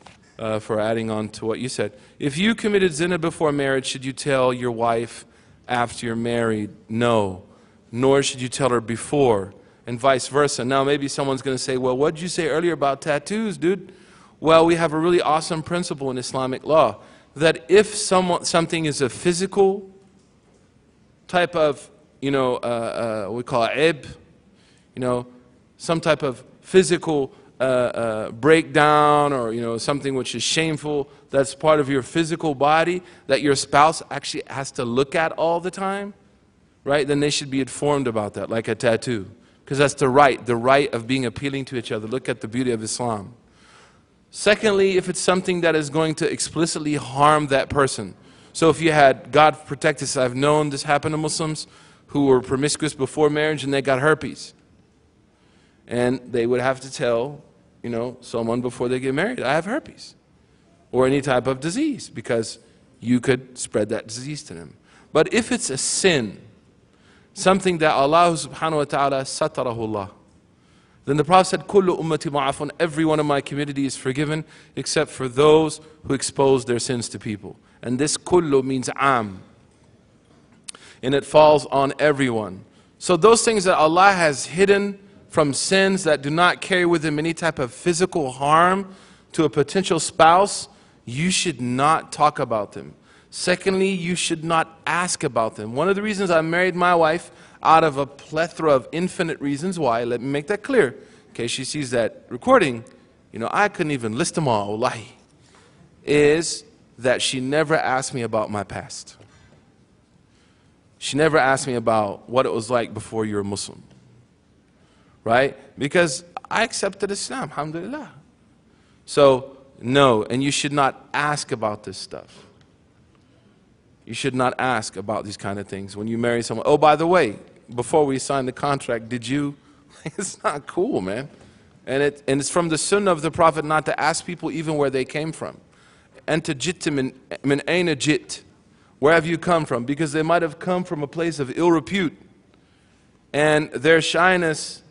for adding on to what you said. If you committed zina before marriage, should you tell your wife after you're married? No. Nor should you tell her before, and vice versa. Now maybe someone's going to say, well, what did you say earlier about tattoos, dude? Well, we have a really awesome principle in Islamic law, that if something is a physical type of, we call it ib, some type of physical breakdown, or something which is shameful, that's part of your physical body, that your spouse actually has to look at all the time, right? Then they should be informed about that, like a tattoo. Because that's the right of being appealing to each other. Look at the beauty of Islam. Secondly, if it's something that is going to explicitly harm that person. So if you had, God protect us, I've known this happened to Muslims who were promiscuous before marriage and they got herpes. And they would have to tell, someone before they get married, I have herpes. Or any type of disease, because you could spread that disease to them. But if it's a sin, something that Allah subhanahu wa ta'ala satarahullah, then the Prophet said, Kullu ummati ma'afun, every one of my community is forgiven except for those who expose their sins to people. And this kullu means am. And it falls on everyone. So those things that Allah has hidden from sins that do not carry with them any type of physical harm to a potential spouse, you should not talk about them. Secondly, you should not ask about them. One of the reasons I married my wife, out of a plethora of infinite reasons why, let me make that clear, in case she sees that recording, you know, I couldn't even list them all, wallahi, is that she never asked me about my past. She never asked me about what it was like before you were Muslim. Right? Because I accepted Islam, alhamdulillah. So, no, and you should not ask about this stuff. You should not ask about these kind of things when you marry someone. Oh, by the way, before we signed the contract, did you? It's not cool, man. And it's from the sunnah of the Prophet not to ask people even where they came from. Anta jitta min ayna jit. Where have you come from? Because they might have come from a place of ill repute. And their shyness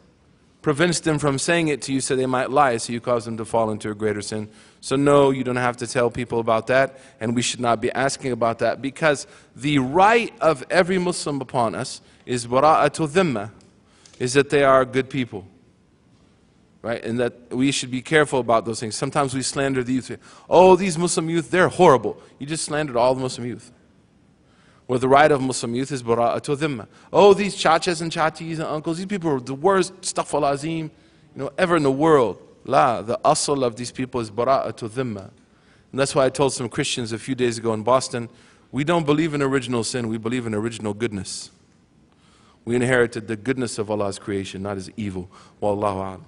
prevents them from saying it to you, so they might lie, so you cause them to fall into a greater sin. So no, you don't have to tell people about that, and we should not be asking about that, because the right of every Muslim upon us is bara'atu dhimma, is that they are good people. Right? And that we should be careful about those things. Sometimes we slander the youth. Oh, these Muslim youth, they're horrible. You just slandered all the Muslim youth. Well, the right of Muslim youth is bara'atu dhimma. Oh, these chachas and chatis and uncles, these people are the worst, astaghfirullah azim, ever in the world. La, the asl of these people is bara'atu dhimma. And that's why I told some Christians a few days ago in Boston, we don't believe in original sin, we believe in original goodness. We inherited the goodness of Allah's creation, not His evil. Wallahu a'lam.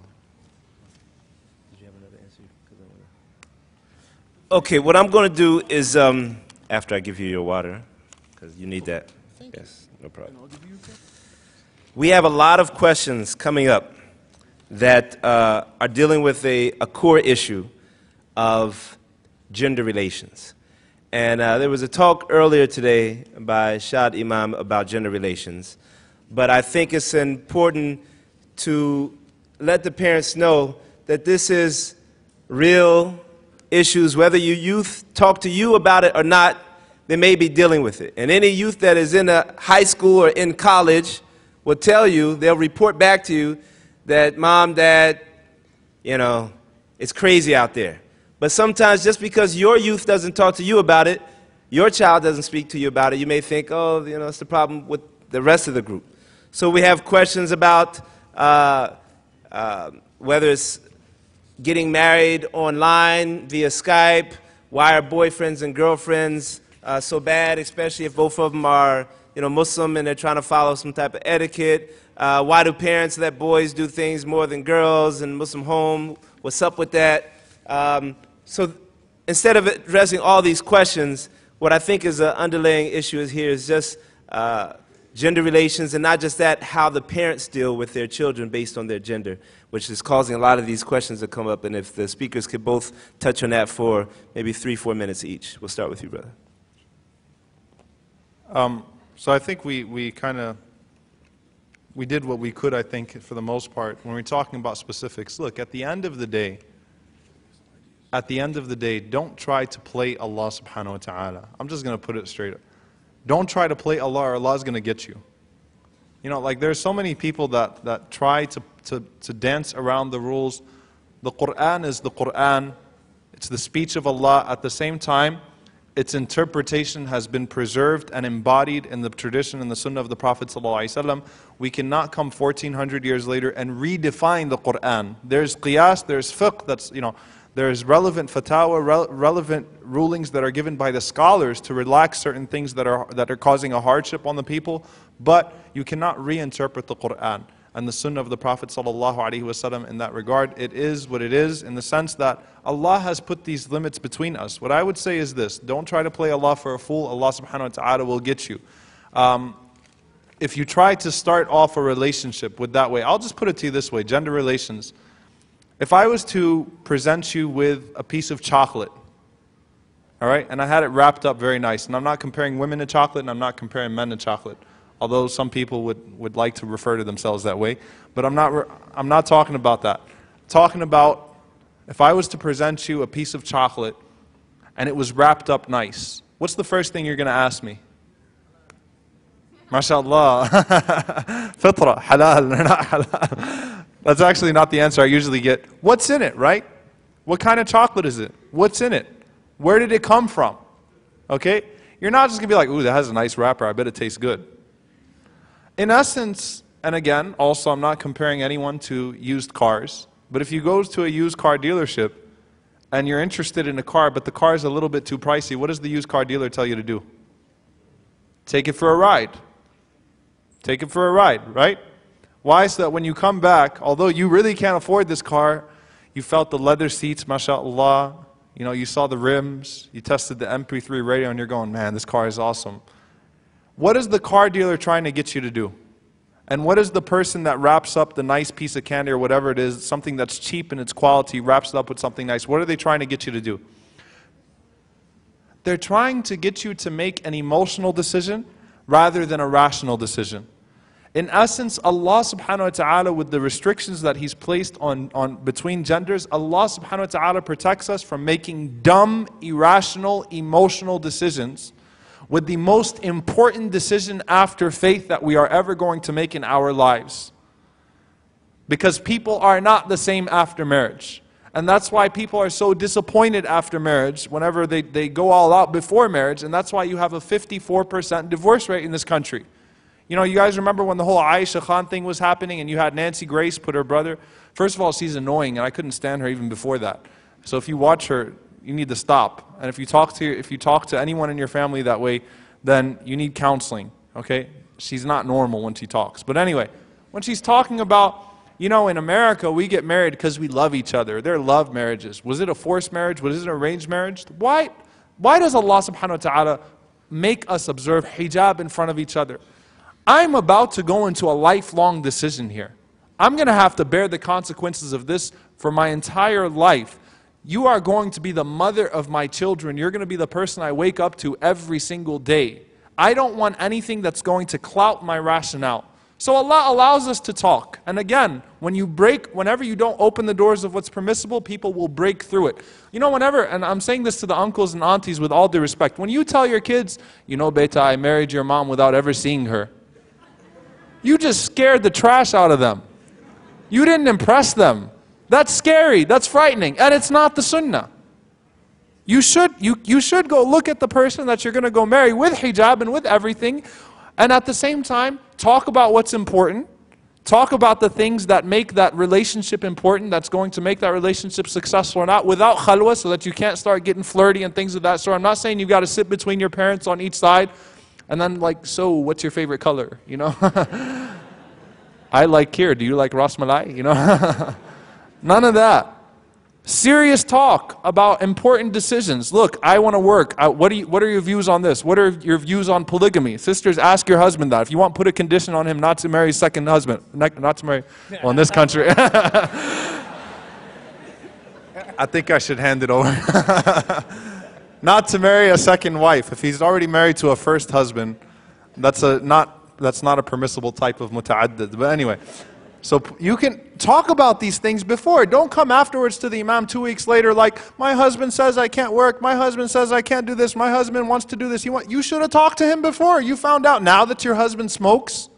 Okay, what I'm going to do is, after I give you your water, because you need that. Yes, no problem. We have a lot of questions coming up that are dealing with a core issue of gender relations. And there was a talk earlier today by Shad Imam about gender relations. But I think it's important to let the parents know that this is real issues, whether your youth talk to you about it or not. They may be dealing with it. And any youth that is in a high school or in college will tell you, they'll report back to you that mom, dad, it's crazy out there. But sometimes just because your youth doesn't talk to you about it, your child doesn't speak to you about it, you may think, oh, it's the problem with the rest of the group. So we have questions about whether it's getting married online via Skype, why are boyfriends and girlfriends so bad, especially if both of them are, Muslim and they're trying to follow some type of etiquette. Why do parents let boys do things more than girls in Muslim home? What's up with that? So instead of addressing all these questions, what I think is an underlying issue here is just gender relations, and not just that, how the parents deal with their children based on their gender, which is causing a lot of these questions to come up. And if the speakers could both touch on that for maybe 3-4 minutes each. We'll start with you, brother. So I think we did what we could, I think, for the most part. When we're talking about specifics, look, at the end of the day, don't try to play Allah subhanahu wa ta'ala. I'm just going to put it straight up. Don't try to play Allah, or Allah's going to get you. Like there's so many people that try to dance around the rules. The Quran is the Quran. It's the speech of Allah. At the same time, its interpretation has been preserved and embodied in the tradition and the sunnah of the Prophet ﷺ. We cannot come 1400 years later and redefine the Quran. There's qiyas, there's fiqh, there's relevant fatwa, relevant rulings that are given by the scholars to relax certain things that are causing a hardship on the people, but you cannot reinterpret the Quran and the sunnah of the Prophet ﷺ in that regard. It is what it is, in the sense that Allah has put these limits between us. What I would say is this: don't try to play Allah for a fool. Allah subhanahu wa ta'ala will get you. If you try to start off a relationship with that way, I'll just put it to you this way: gender relations. If I was to present you with a piece of chocolate, all right, and I had it wrapped up very nice, and I'm not comparing women to chocolate, and I'm not comparing men to chocolate, although some people would like to refer to themselves that way, but I'm not talking about that. I'm talking about if I was to present you a piece of chocolate and it was wrapped up nice, what's the first thing you're going to ask me? MashaAllah, fitra, halal, or not halal. That's actually not the answer I usually get. What's in it, right? What kind of chocolate is it? What's in it? Where did it come from? Okay? You're not just going to be like, ooh, that has a nice wrapper, I bet it tastes good. In essence, and again, also I'm not comparing anyone to used cars, But if you go to a used car dealership and you're interested in a car, but the car is a little bit too pricey, what does the used car dealer tell you to do? Take it for a ride. Take it for a ride, right? Why? So that when you come back, although you really can't afford this car, you felt the leather seats, mashallah, you know, you saw the rims, you tested the MP3 radio, and you're going, man, this car is awesome. What is the car dealer trying to get you to do? And what is the person that wraps up the nice piece of candy or whatever it is, something that's cheap in its quality, wraps it up with something nice? What are they trying to get you to do? They're trying to get you to make an emotional decision rather than a rational decision. In essence, Allah subhanahu wa ta'ala, with the restrictions that He's placed on between genders, Allah subhanahu wa ta'ala protects us from making dumb, irrational, emotional decisions with the most important decision after faith that we are ever going to make in our lives. Because people are not the same after marriage. And that's why people are so disappointed after marriage whenever they go all out before marriage. And that's why you have a 54% divorce rate in this country. You know, you guys remember when the whole Aisha Khan thing was happening and you had Nancy Grace put her brother. First of all, she's annoying and I couldn't stand her even before that. So if you watch her, you need to stop. And if you talk to anyone in your family that way, then you need counseling, okay? She's not normal when she talks. But anyway, when she's talking about, you know, in America, we get married because we love each other. They're love marriages. Was it a forced marriage? Was it an arranged marriage? Why does Allah subhanahu wa ta'ala make us observe hijab in front of each other? I'm about to go into a lifelong decision here. I'm going to have to bear the consequences of this for my entire life. You are going to be the mother of my children. You're going to be the person I wake up to every single day. I don't want anything that's going to clout my rationale. So Allah allows us to talk. And again, whenever you don't open the doors of what's permissible, people will break through it. You know, and I'm saying this to the uncles and aunties with all due respect, when you tell your kids, you know, beta, I married your mom without ever seeing her, you just scared the trash out of them. You didn't impress them. That's scary, that's frightening, and it's not the sunnah. You should go look at the person that you're going to go marry with hijab and with everything, and at the same time, talk about what's important, talk about the things that make that relationship important, that's going to make that relationship successful or not, without khalwa, so that you can't start getting flirty and things of that sort. I'm not saying you've got to sit between your parents on each side, and then like, so what's your favorite color, you know? I like kheer, do you like ras malai, you know? None of that. Serious talk about important decisions. Look, I want to work. What are your views on this? What are your views on polygamy? Sisters, ask your husband that. If you want, put a condition on him not to marry his second husband. Not to marry, well, in this country. I think I should hand it over. Not to marry a second wife. If he's already married to a first husband, that's not a permissible type of muta'addid. But anyway. So you can talk about these things before. Don't come afterwards to the imam 2 weeks later like, my husband says I can't work, my husband says I can't do this, my husband wants to do this. You should have talked to him before. You found out now that your husband smokes.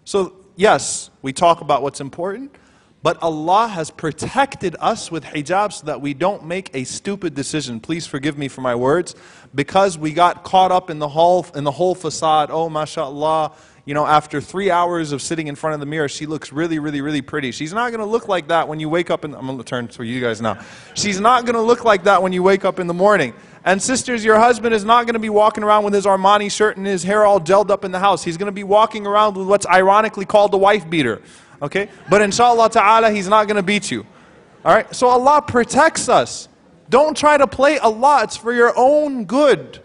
So yes, we talk about what's important, but Allah has protected us with hijab so that we don't make a stupid decision. Please forgive me for my words. Because we got caught up in the whole facade, oh mashallah, you know, after 3 hours of sitting in front of the mirror, she looks really, really, really pretty. She's not going to look like that when you wake up I'm going to turn to you guys now. She's not going to look like that when you wake up in the morning. And sisters, your husband is not going to be walking around with his Armani shirt and his hair all gelled up in the house. He's going to be walking around with what's ironically called a wife beater. Okay? But inshallah ta'ala, he's not going to beat you. Alright? So Allah protects us. Don't try to play Allah. It's for your own good.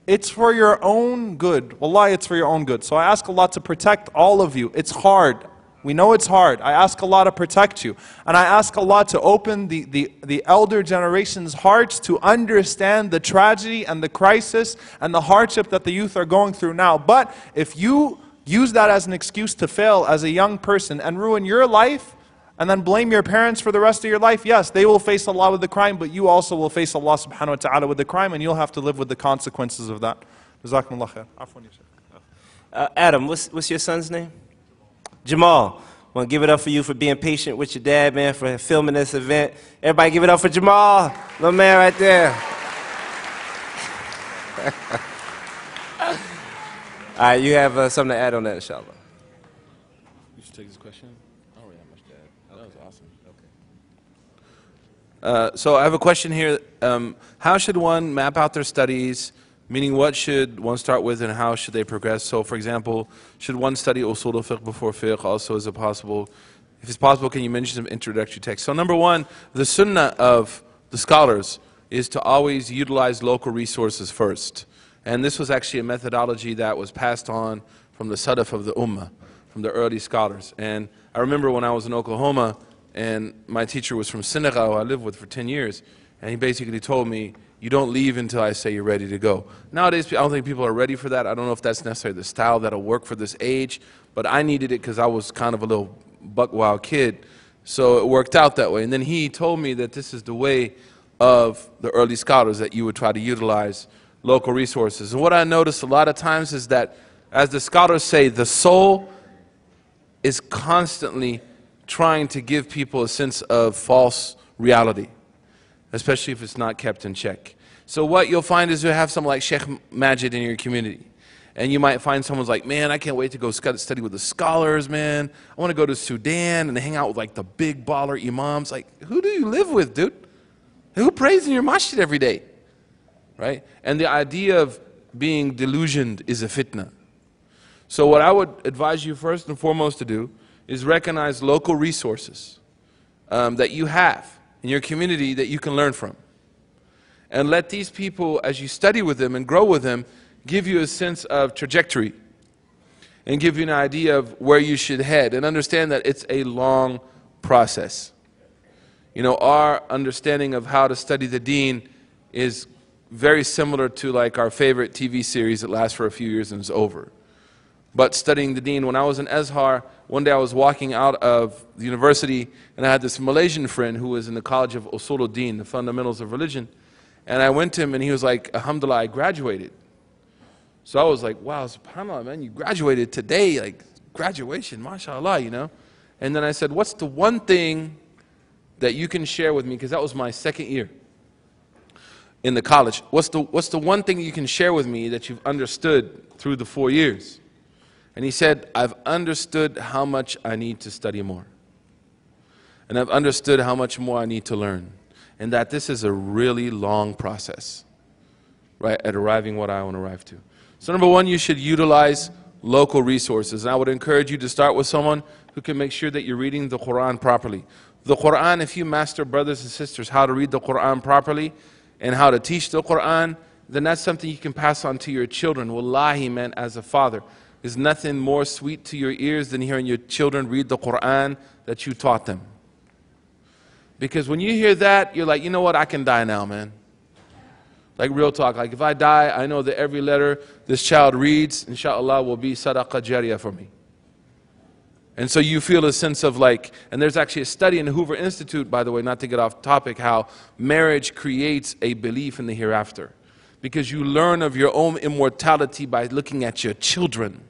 It's for your own good. Wallahi, it's for your own good. So I ask Allah to protect all of you. It's hard. We know it's hard. I ask Allah to protect you. And I ask Allah to open the elder generation's hearts to understand the tragedy and the crisis and the hardship that the youth are going through now. But if you use that as an excuse to fail as a young person and ruin your life, and then blame your parents for the rest of your life, yes, they will face Allah with the crime, but you also will face Allah subhanahu wa ta'ala with the crime, and you'll have to live with the consequences of that. Jazakumullah khair. Adam, what's your son's name? Jamal. Want to give it up for you for being patient with your dad, man, for filming this event. Everybody give it up for Jamal. Little man right there. All right, you have something to add on that, inshallah. You should take this question. Oh, yeah, much dad. That was awesome. Okay. So I have a question here. How should one map out their studies? Meaning, what should one start with and how should they progress? So, for example, should one study usul al-fiqh before fiqh? Also, is it possible? If it's possible, can you mention some introductory text? So, number one, the sunnah of the scholars is to always utilize local resources first. And this was actually a methodology that was passed on from the Salaf of the Ummah, from the early scholars. And I remember when I was in Oklahoma, and my teacher was from Senegal, who I lived with for 10 years, and he basically told me, you don't leave until I say you're ready to go. Nowadays, I don't think people are ready for that. I don't know if that's necessarily the style that'll work for this age, but I needed it because I was kind of a little buck wild kid. So it worked out that way. And then he told me that this is the way of the early scholars, that you would try to utilize local resources. And what I noticed a lot of times is that, as the scholars say, the soul is constantly trying to give people a sense of false reality, especially if it's not kept in check. So what you'll find is you'll have someone like Sheikh Majid in your community. And you might find someone's like, man, I can't wait to go study with the scholars, man. I want to go to Sudan and hang out with like the big baller imams. Like, who do you live with, dude? Who prays in your masjid every day? Right? And the idea of being delusioned is a fitna. So what I would advise you first and foremost to do is recognize local resources that you have in your community that you can learn from. And let these people, as you study with them and grow with them, give you a sense of trajectory and give you an idea of where you should head. And understand that it's a long process. You know, our understanding of how to study the deen is very similar to like our favorite TV series that lasts for a few years and is over. But studying the deen, when I was in Azhar, one day I was walking out of the university and I had this Malaysian friend who was in the College of Usul al-Din, the fundamentals of religion. And I went to him and he was like, Alhamdulillah, I graduated. So I was like, wow, subhanAllah, man, you graduated today, like graduation, mashallah, you know. And then I said, what's the one thing that you can share with me, because that was my second year in the college. What's the one thing you can share with me that you've understood through the 4 years? And he said, I've understood how much I need to study more. And I've understood how much more I need to learn. And that this is a really long process, right, at arriving what I want to arrive to. So number one, you should utilize local resources. And I would encourage you to start with someone who can make sure that you're reading the Quran properly. The Quran, if you master, brothers and sisters, how to read the Quran properly and how to teach the Quran, then that's something you can pass on to your children. Wallahi, man, as a father, there's nothing more sweet to your ears than hearing your children read the Quran that you taught them. Because when you hear that, you're like, you know what, I can die now, man. Like real talk, like if I die, I know that every letter this child reads, inshallah, will be sadaqah jariyah for me. And so you feel a sense of like, and there's actually a study in the Hoover Institute, by the way, not to get off topic, how marriage creates a belief in the hereafter. Because you learn of your own immortality by looking at your children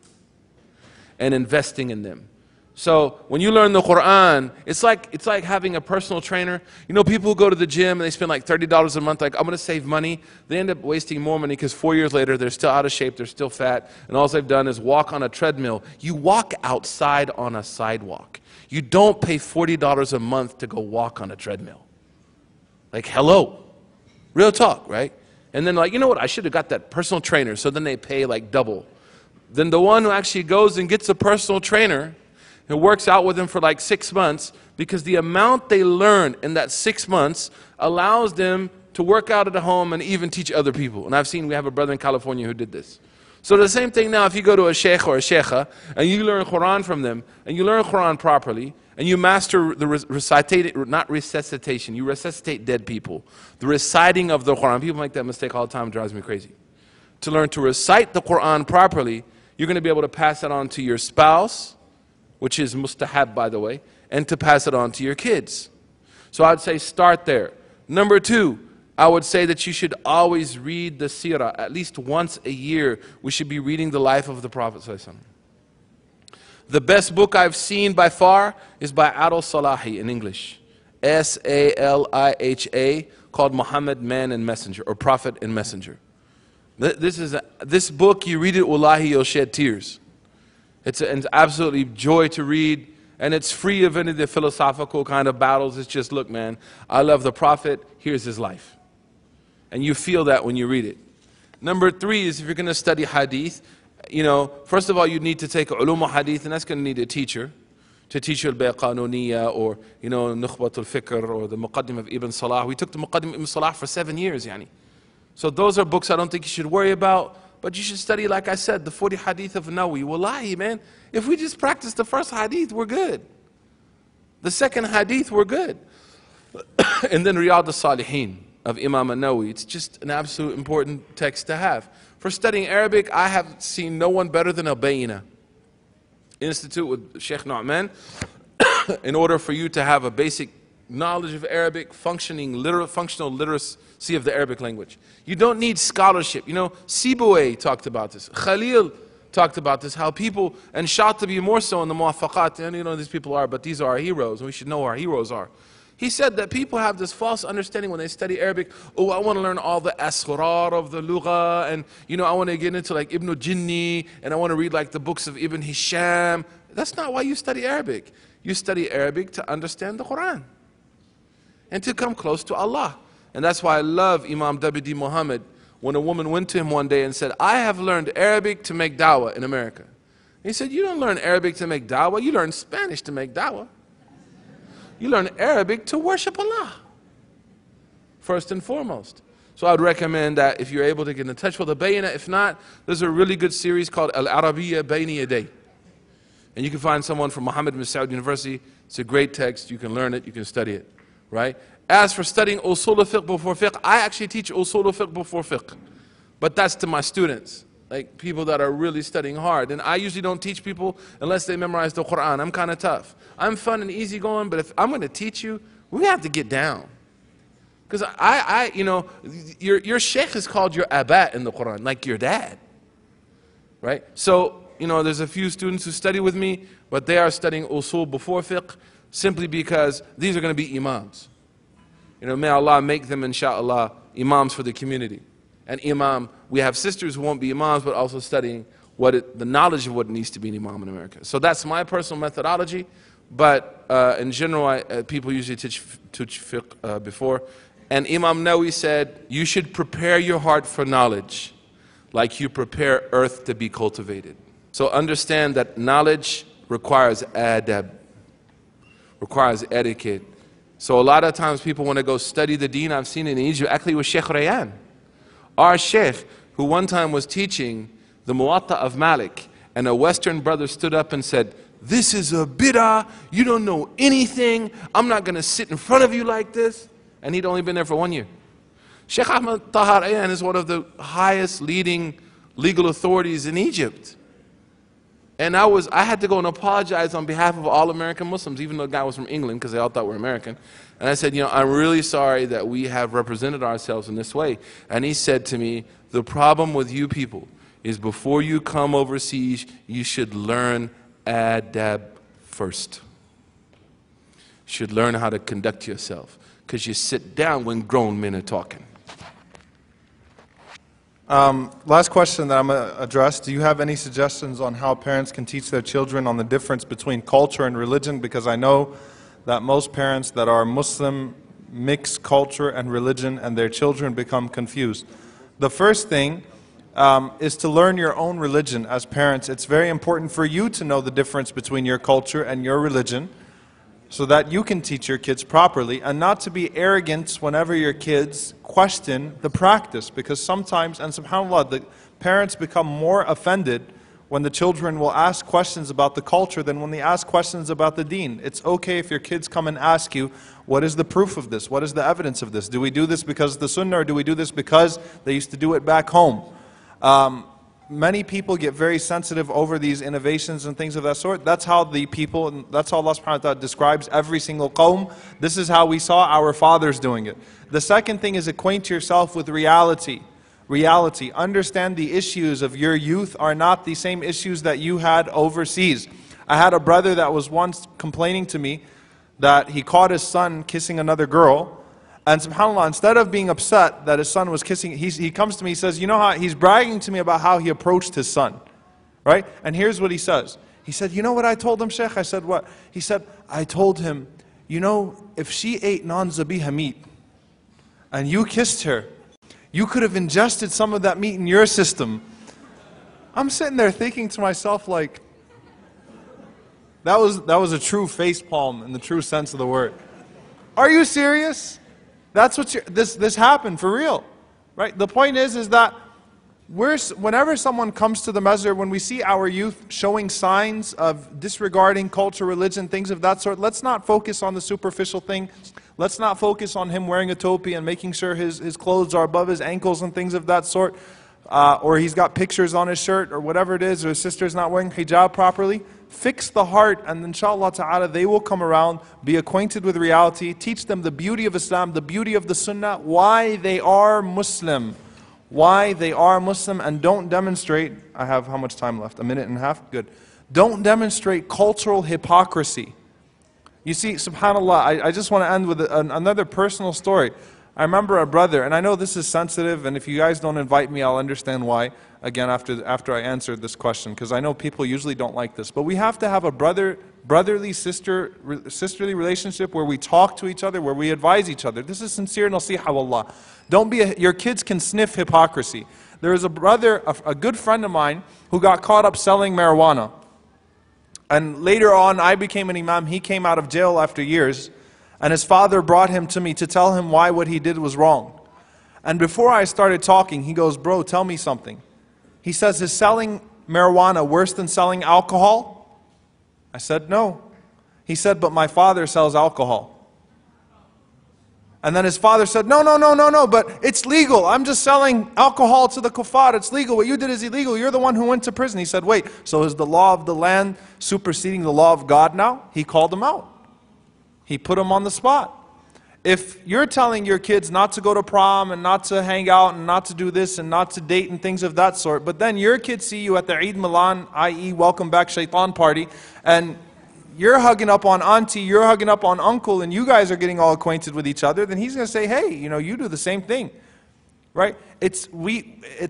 and investing in them. So when you learn the Quran, it's like having a personal trainer. You know, people who go to the gym and they spend like $30 a month, like, I'm going to save money. They end up wasting more money because 4 years later, they're still out of shape, they're still fat, and all they've done is walk on a treadmill. You walk outside on a sidewalk. You don't pay $40 a month to go walk on a treadmill. Like, hello. Real talk, right? And then like, you know what, I should have got that personal trainer. So then they pay like double. Then the one who actually goes and gets a personal trainer, who works out with them for like 6 months, because the amount they learn in that 6 months allows them to work out at home and even teach other people. And I've seen, we have a brother in California who did this. So the same thing now, if you go to a sheikh or a sheikha and you learn Quran from them, and you learn Quran properly, and you master the not resuscitation, you resuscitate dead people. The reciting of the Quran. People make that mistake all the time, it drives me crazy. To learn to recite the Quran properly, you're going to be able to pass it on to your spouse, which is mustahab, by the way, and to pass it on to your kids. So I'd say start there. Number two, I would say that you should always read the seerah. At least once a year, we should be reading the life of the Prophet ﷺ. The best book I've seen by far is by Adil Salahi in English. S-A-L-I-H-A, called Muhammad, Man and Messenger, or Prophet and Messenger. This book, you read it, wallahi, you'll shed tears. It's an absolutely joy to read, And it's free of any of the philosophical kind of battles. It's just, look, man, I love the Prophet, here's his life. And you feel that when you read it. Number 3 is if you're going to study hadith, first of all, you need to take ulum al-hadith, and that's going to need a teacher to teach you al-Bayqanuniya or, Nukhbat al-Fikr or the Muqaddim of Ibn Salah. We took the Muqaddim of Ibn Salah for 7 years, yani. So those are books I don't think you should worry about, but you should study, like I said, the 40 hadith of Nawawi. Wallahi, man, if we just practice the first hadith, we're good. The second hadith, we're good. And then Riyadh al-Salihin of Imam al-Nawawi. It's just an absolute important text to have. For studying Arabic, I have seen no one better than Al-Bayna Institute with Sheikh Nu'man. In order for you to have a basic knowledge of Arabic, functional literacy of the Arabic language. You don't need scholarship. Sibawayh talked about this. Khalil talked about this, how people, and Shatibi more so in the Muwafaqat, and these people are, but these are our heroes, and we should know who our heroes are. He said that people have this false understanding when they study Arabic, oh, I want to learn all the asrar of the lugha, and I want to get into like Ibn Jinni, and I want to read like the books of Ibn Hisham. That's not why you study Arabic. You study Arabic to understand the Quran and to come close to Allah. And that's why I love Imam W.D. Muhammad when a woman went to him one day and said, I have learned Arabic to make dawah in America. He said, you don't learn Arabic to make dawah, you learn Spanish to make dawah. You learn Arabic to worship Allah, first and foremost. So I would recommend that if you're able to get in touch with a Bayna. If not, there's a really good series called Al-Arabiyya Bayni Yaday. And you can find someone from Muhammad bin Saud University. It's a great text. You can learn it. You can study it. Right? As for studying usul al-fiqh before fiqh, I actually teach usul al-fiqh before fiqh. But that's to my students, like people that are really studying hard. And I usually don't teach people unless they memorize the Quran. I'm kind of tough. I'm fun and easygoing, but if I'm going to teach you, we have to get down. Because your sheikh is called your abat in the Quran, like your dad. Right? So, there's a few students who study with me, but they are studying usul before fiqh simply because these are going to be imams. May Allah make them, inshaAllah, imams for the community. And imam, we have sisters who won't be imams, but also studying the knowledge of what it needs to be an imam in America. So that's my personal methodology. But in general, people usually teach fiqh before. And Imam Nawawi said, you should prepare your heart for knowledge like you prepare earth to be cultivated. So understand that knowledge requires adab, requires etiquette. So a lot of times people want to go study the deen. I've seen it in Egypt, actually with Sheikh Rayyan. Our sheikh, who one time was teaching the Muwatta of Malik, and a Western brother stood up and said, this is a bid'ah, you don't know anything, I'm not going to sit in front of you like this. And he'd only been there for 1 year. Sheikh Ahmad Tahar Ayan is one of the highest leading legal authorities in Egypt. And I had to go and apologize on behalf of all American Muslims, even though the guy was from England, because they all thought we're American. And I said, I'm really sorry that we have represented ourselves in this way. And he said to me, the problem with you people is before you come overseas, you should learn adab first. You should learn how to conduct yourself, because you sit down when grown men are talking. Last question that I'm going to address. Do you have any suggestions on how parents can teach their children on the difference between culture and religion? Because I know that most parents that are Muslim mix culture and religion, and their children become confused. The first thing is to learn your own religion as parents. It's very important for you to know the difference between your culture and your religion, so that you can teach your kids properly, and not to be arrogant whenever your kids question the practice. Because sometimes, and subhanAllah, the parents become more offended when the children will ask questions about the culture than when they ask questions about the deen. It's okay if your kids come and ask you, what is the proof of this? What is the evidence of this? Do we do this because of the sunnah, or do we do this because they used to do it back home? Many people get very sensitive over these innovations and things of that sort. That's how the people, and that's how Allah subhanahu wa ta'ala describes every single qawm. This is how we saw our fathers doing it. The second thing is acquaint yourself with reality. Reality. Understand the issues of your youth are not the same issues that you had overseas. I had a brother that was once complaining to me that he caught his son kissing another girl. And subhanAllah, instead of being upset that his son was kissing, he comes to me, he says, you know how, he's bragging to me about how he approached his son. right? And here's what he says. He said, you know what I told him, Sheikh? I said, what? He said, I told him, you know, if she ate non-zabiha meat and you kissed her, you could have ingested some of that meat in your system. I'm sitting there thinking to myself, like, that was a true facepalm in the true sense of the word. Are you serious? That's what this happened for real, right? The point is that whenever someone comes to the masjid, when we see our youth showing signs of disregarding culture, religion, things of that sort, let's not focus on the superficial thing. Let's not focus on him wearing a topi and making sure his clothes are above his ankles and things of that sort. Or he's got pictures on his shirt or whatever it is, or his sister's not wearing hijab properly. Fix the heart, and inshallah ta'ala they will come around, be acquainted with reality, teach them the beauty of Islam, the beauty of the Sunnah, why they are Muslim. Why they are Muslim, and don't demonstrate, I have how much time left? A minute and a half? Good. Don't demonstrate cultural hypocrisy. You see, subhanAllah, I just want to end with another personal story. I remember a brother, and I know this is sensitive, and if you guys don't invite me, I'll understand why, again, after I answered this question, because I know people usually don't like this. But we have to have a brotherly, sisterly relationship where we talk to each other, where we advise each other. This is sincere nasiha wallah. Don't be your kids can sniff hypocrisy. There is a brother, a good friend of mine, who got caught up selling marijuana. And later on, I became an imam. He came out of jail after years. And his father brought him to me to tell him why what he did was wrong. And before I started talking, he goes, bro, tell me something. He says, is selling marijuana worse than selling alcohol? I said, no. He said, but my father sells alcohol. And then his father said, no, but it's legal. I'm just selling alcohol to the kuffar. It's legal. What you did is illegal. You're the one who went to prison. He said, wait, so is the law of the land superseding the law of God now? He called him out. He put him on the spot. If you're telling your kids not to go to prom and not to hang out and not to do this and not to date and things of that sort, but then your kids see you at the Eid Milan, i.e. welcome back shaitan party, and you're hugging up on auntie, you're hugging up on uncle, and you guys are getting all acquainted with each other, then he's going to say, hey, you know, you do the same thing. Right? It's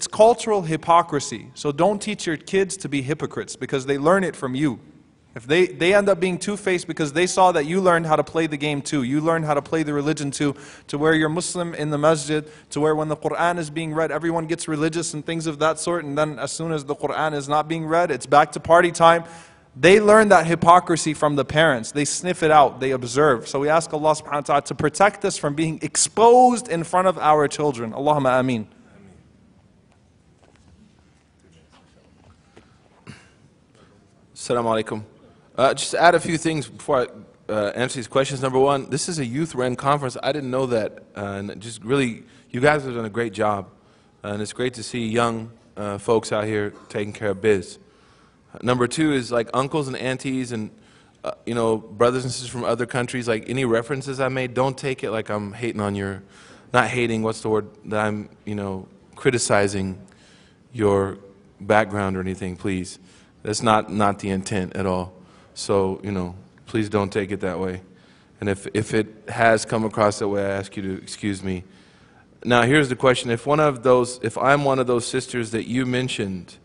cultural hypocrisy. So don't teach your kids to be hypocrites because they learn it from you. If they end up being two-faced because they saw that you learned how to play the game too. You learned how to play the religion too. To where you're Muslim in the masjid. To where when the Quran is being read, everyone gets religious and things of that sort. And then as soon as the Quran is not being read, it's back to party time. They learn that hypocrisy from the parents. They sniff it out. They observe. So we ask Allah subhanahu wa ta'ala to protect us from being exposed in front of our children. Allahumma ameen. Assalamu alaikum. Just to add a few things before I answer these questions. Number one, this is a youth-run conference. I didn't know that. And just really, you guys have done a great job. And it's great to see young folks out here taking care of biz. Number two is like uncles and aunties and you know, brothers and sisters from other countries. Like any references I made, don't take it like I'm hating on your, not hating, what's the word, that I'm, you know, criticizing your background or anything, please. That's not the intent at all. So, you know, please don't take it that way. And if it has come across that way, I ask you to excuse me. Now, here's the question. If I'm one of those sisters that you mentioned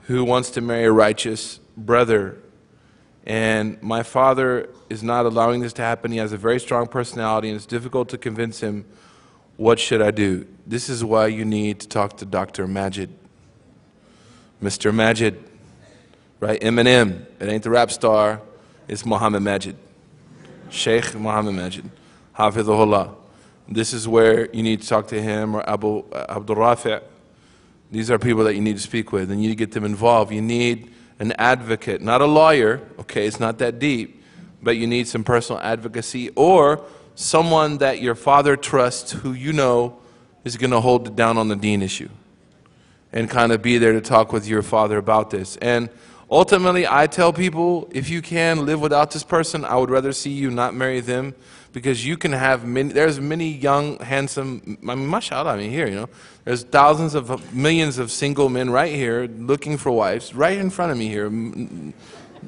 who wants to marry a righteous brother, and my father is not allowing this to happen, he has a very strong personality, and it's difficult to convince him, what should I do? This is why you need to talk to Dr. Majid. Mr. Majid. Right? Eminem. It ain't the rap star. It's Muhammad Majid. Sheikh Muhammad Majid. Hafidhullah. This is where you need to talk to him or Abdul Rafi'. These are people that you need to speak with, and you need to get them involved. You need an advocate, not a lawyer, okay, it's not that deep, but you need some personal advocacy or someone that your father trusts who you know is going to hold it down on the deen issue and kind of be there to talk with your father about this. And ultimately, I tell people, if you can live without this person, I would rather see you not marry them, because you can have many, there's many young, handsome, I mean, mashallah, I mean, here, you know, there's thousands of millions of single men right here looking for wives, right in front of me here,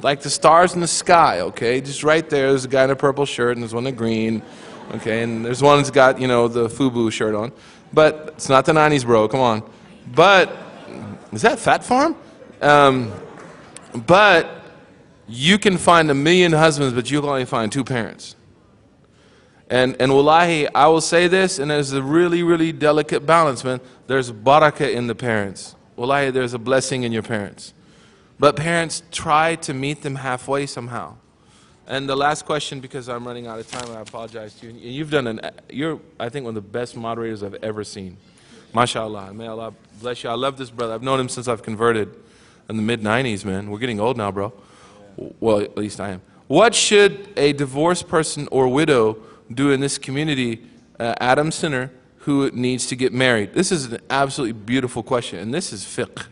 like the stars in the sky, okay, just right there. There's a guy in a purple shirt, and there's one in green, okay, and there's one that's got, you know, the FUBU shirt on, but it's not the 90s, bro, come on. But, is that Fat Farm? But you can find 1,000,000 husbands, but you can only find 2 parents. And wallahi, I will say this, and there's a really, really delicate balance, man. There's barakah in the parents. Wallahi, there's a blessing in your parents. But parents, try to meet them halfway somehow. And the last question, because I'm running out of time, I apologize to you. You've done you're, I think, one of the best moderators I've ever seen. MashaAllah. May Allah bless you. I love this brother. I've known him since I've converted in the mid-90s, man. We're getting old now, bro. Well, at least I am. What should a divorced person or widow do in this community, Adam Center, who needs to get married? This is an absolutely beautiful question, and this is fiqh.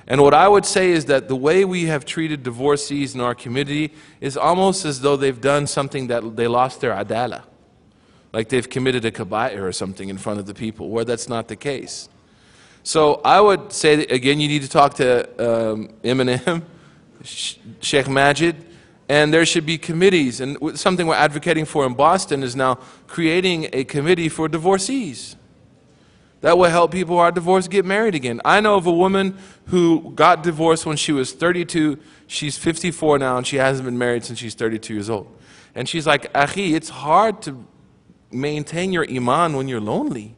And what I would say is that the way we have treated divorcees in our community is almost as though they've done something that they lost their adala. Like they've committed a kaba'ir or something in front of the people, where that's not the case. So I would say that, again, you need to talk to Eminem, Sheikh Majid, and there should be committees. And something we're advocating for in Boston is now creating a committee for divorcees. That will help people who are divorced get married again. I know of a woman who got divorced when she was 32. She's 54 now, and she hasn't been married since she's 32 years old. And she's like, Akhi, it's hard to maintain your iman when you're lonely.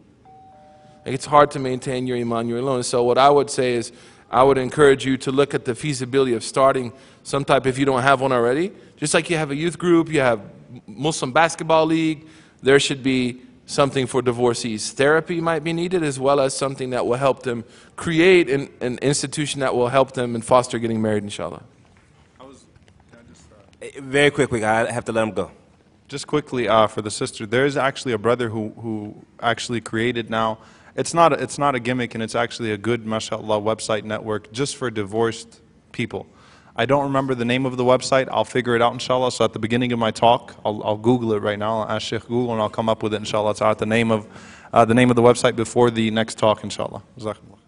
Like, it's hard to maintain your iman when you're alone. So what I would say is, I would encourage you to look at the feasibility of starting some type, if you don't have one already. Just like you have a youth group, you have Muslim basketball league, there should be something for divorcees. Therapy might be needed, as well as something that will help them create an institution that will help them and foster getting married, inshallah. Very quickly, I have to let him go. Just quickly, for the sister, there is actually a brother who actually created now. It's not a gimmick, and it's actually a good, mashallah, website network just for divorced people. I don't remember the name of the website. I'll figure it out, inshallah. So at the beginning of my talk, I'll Google it right now. I'll ask Sheikh Google, and I'll come up with it, inshallah. It's the name of the website before the next talk, inshallah. Jazakumullah.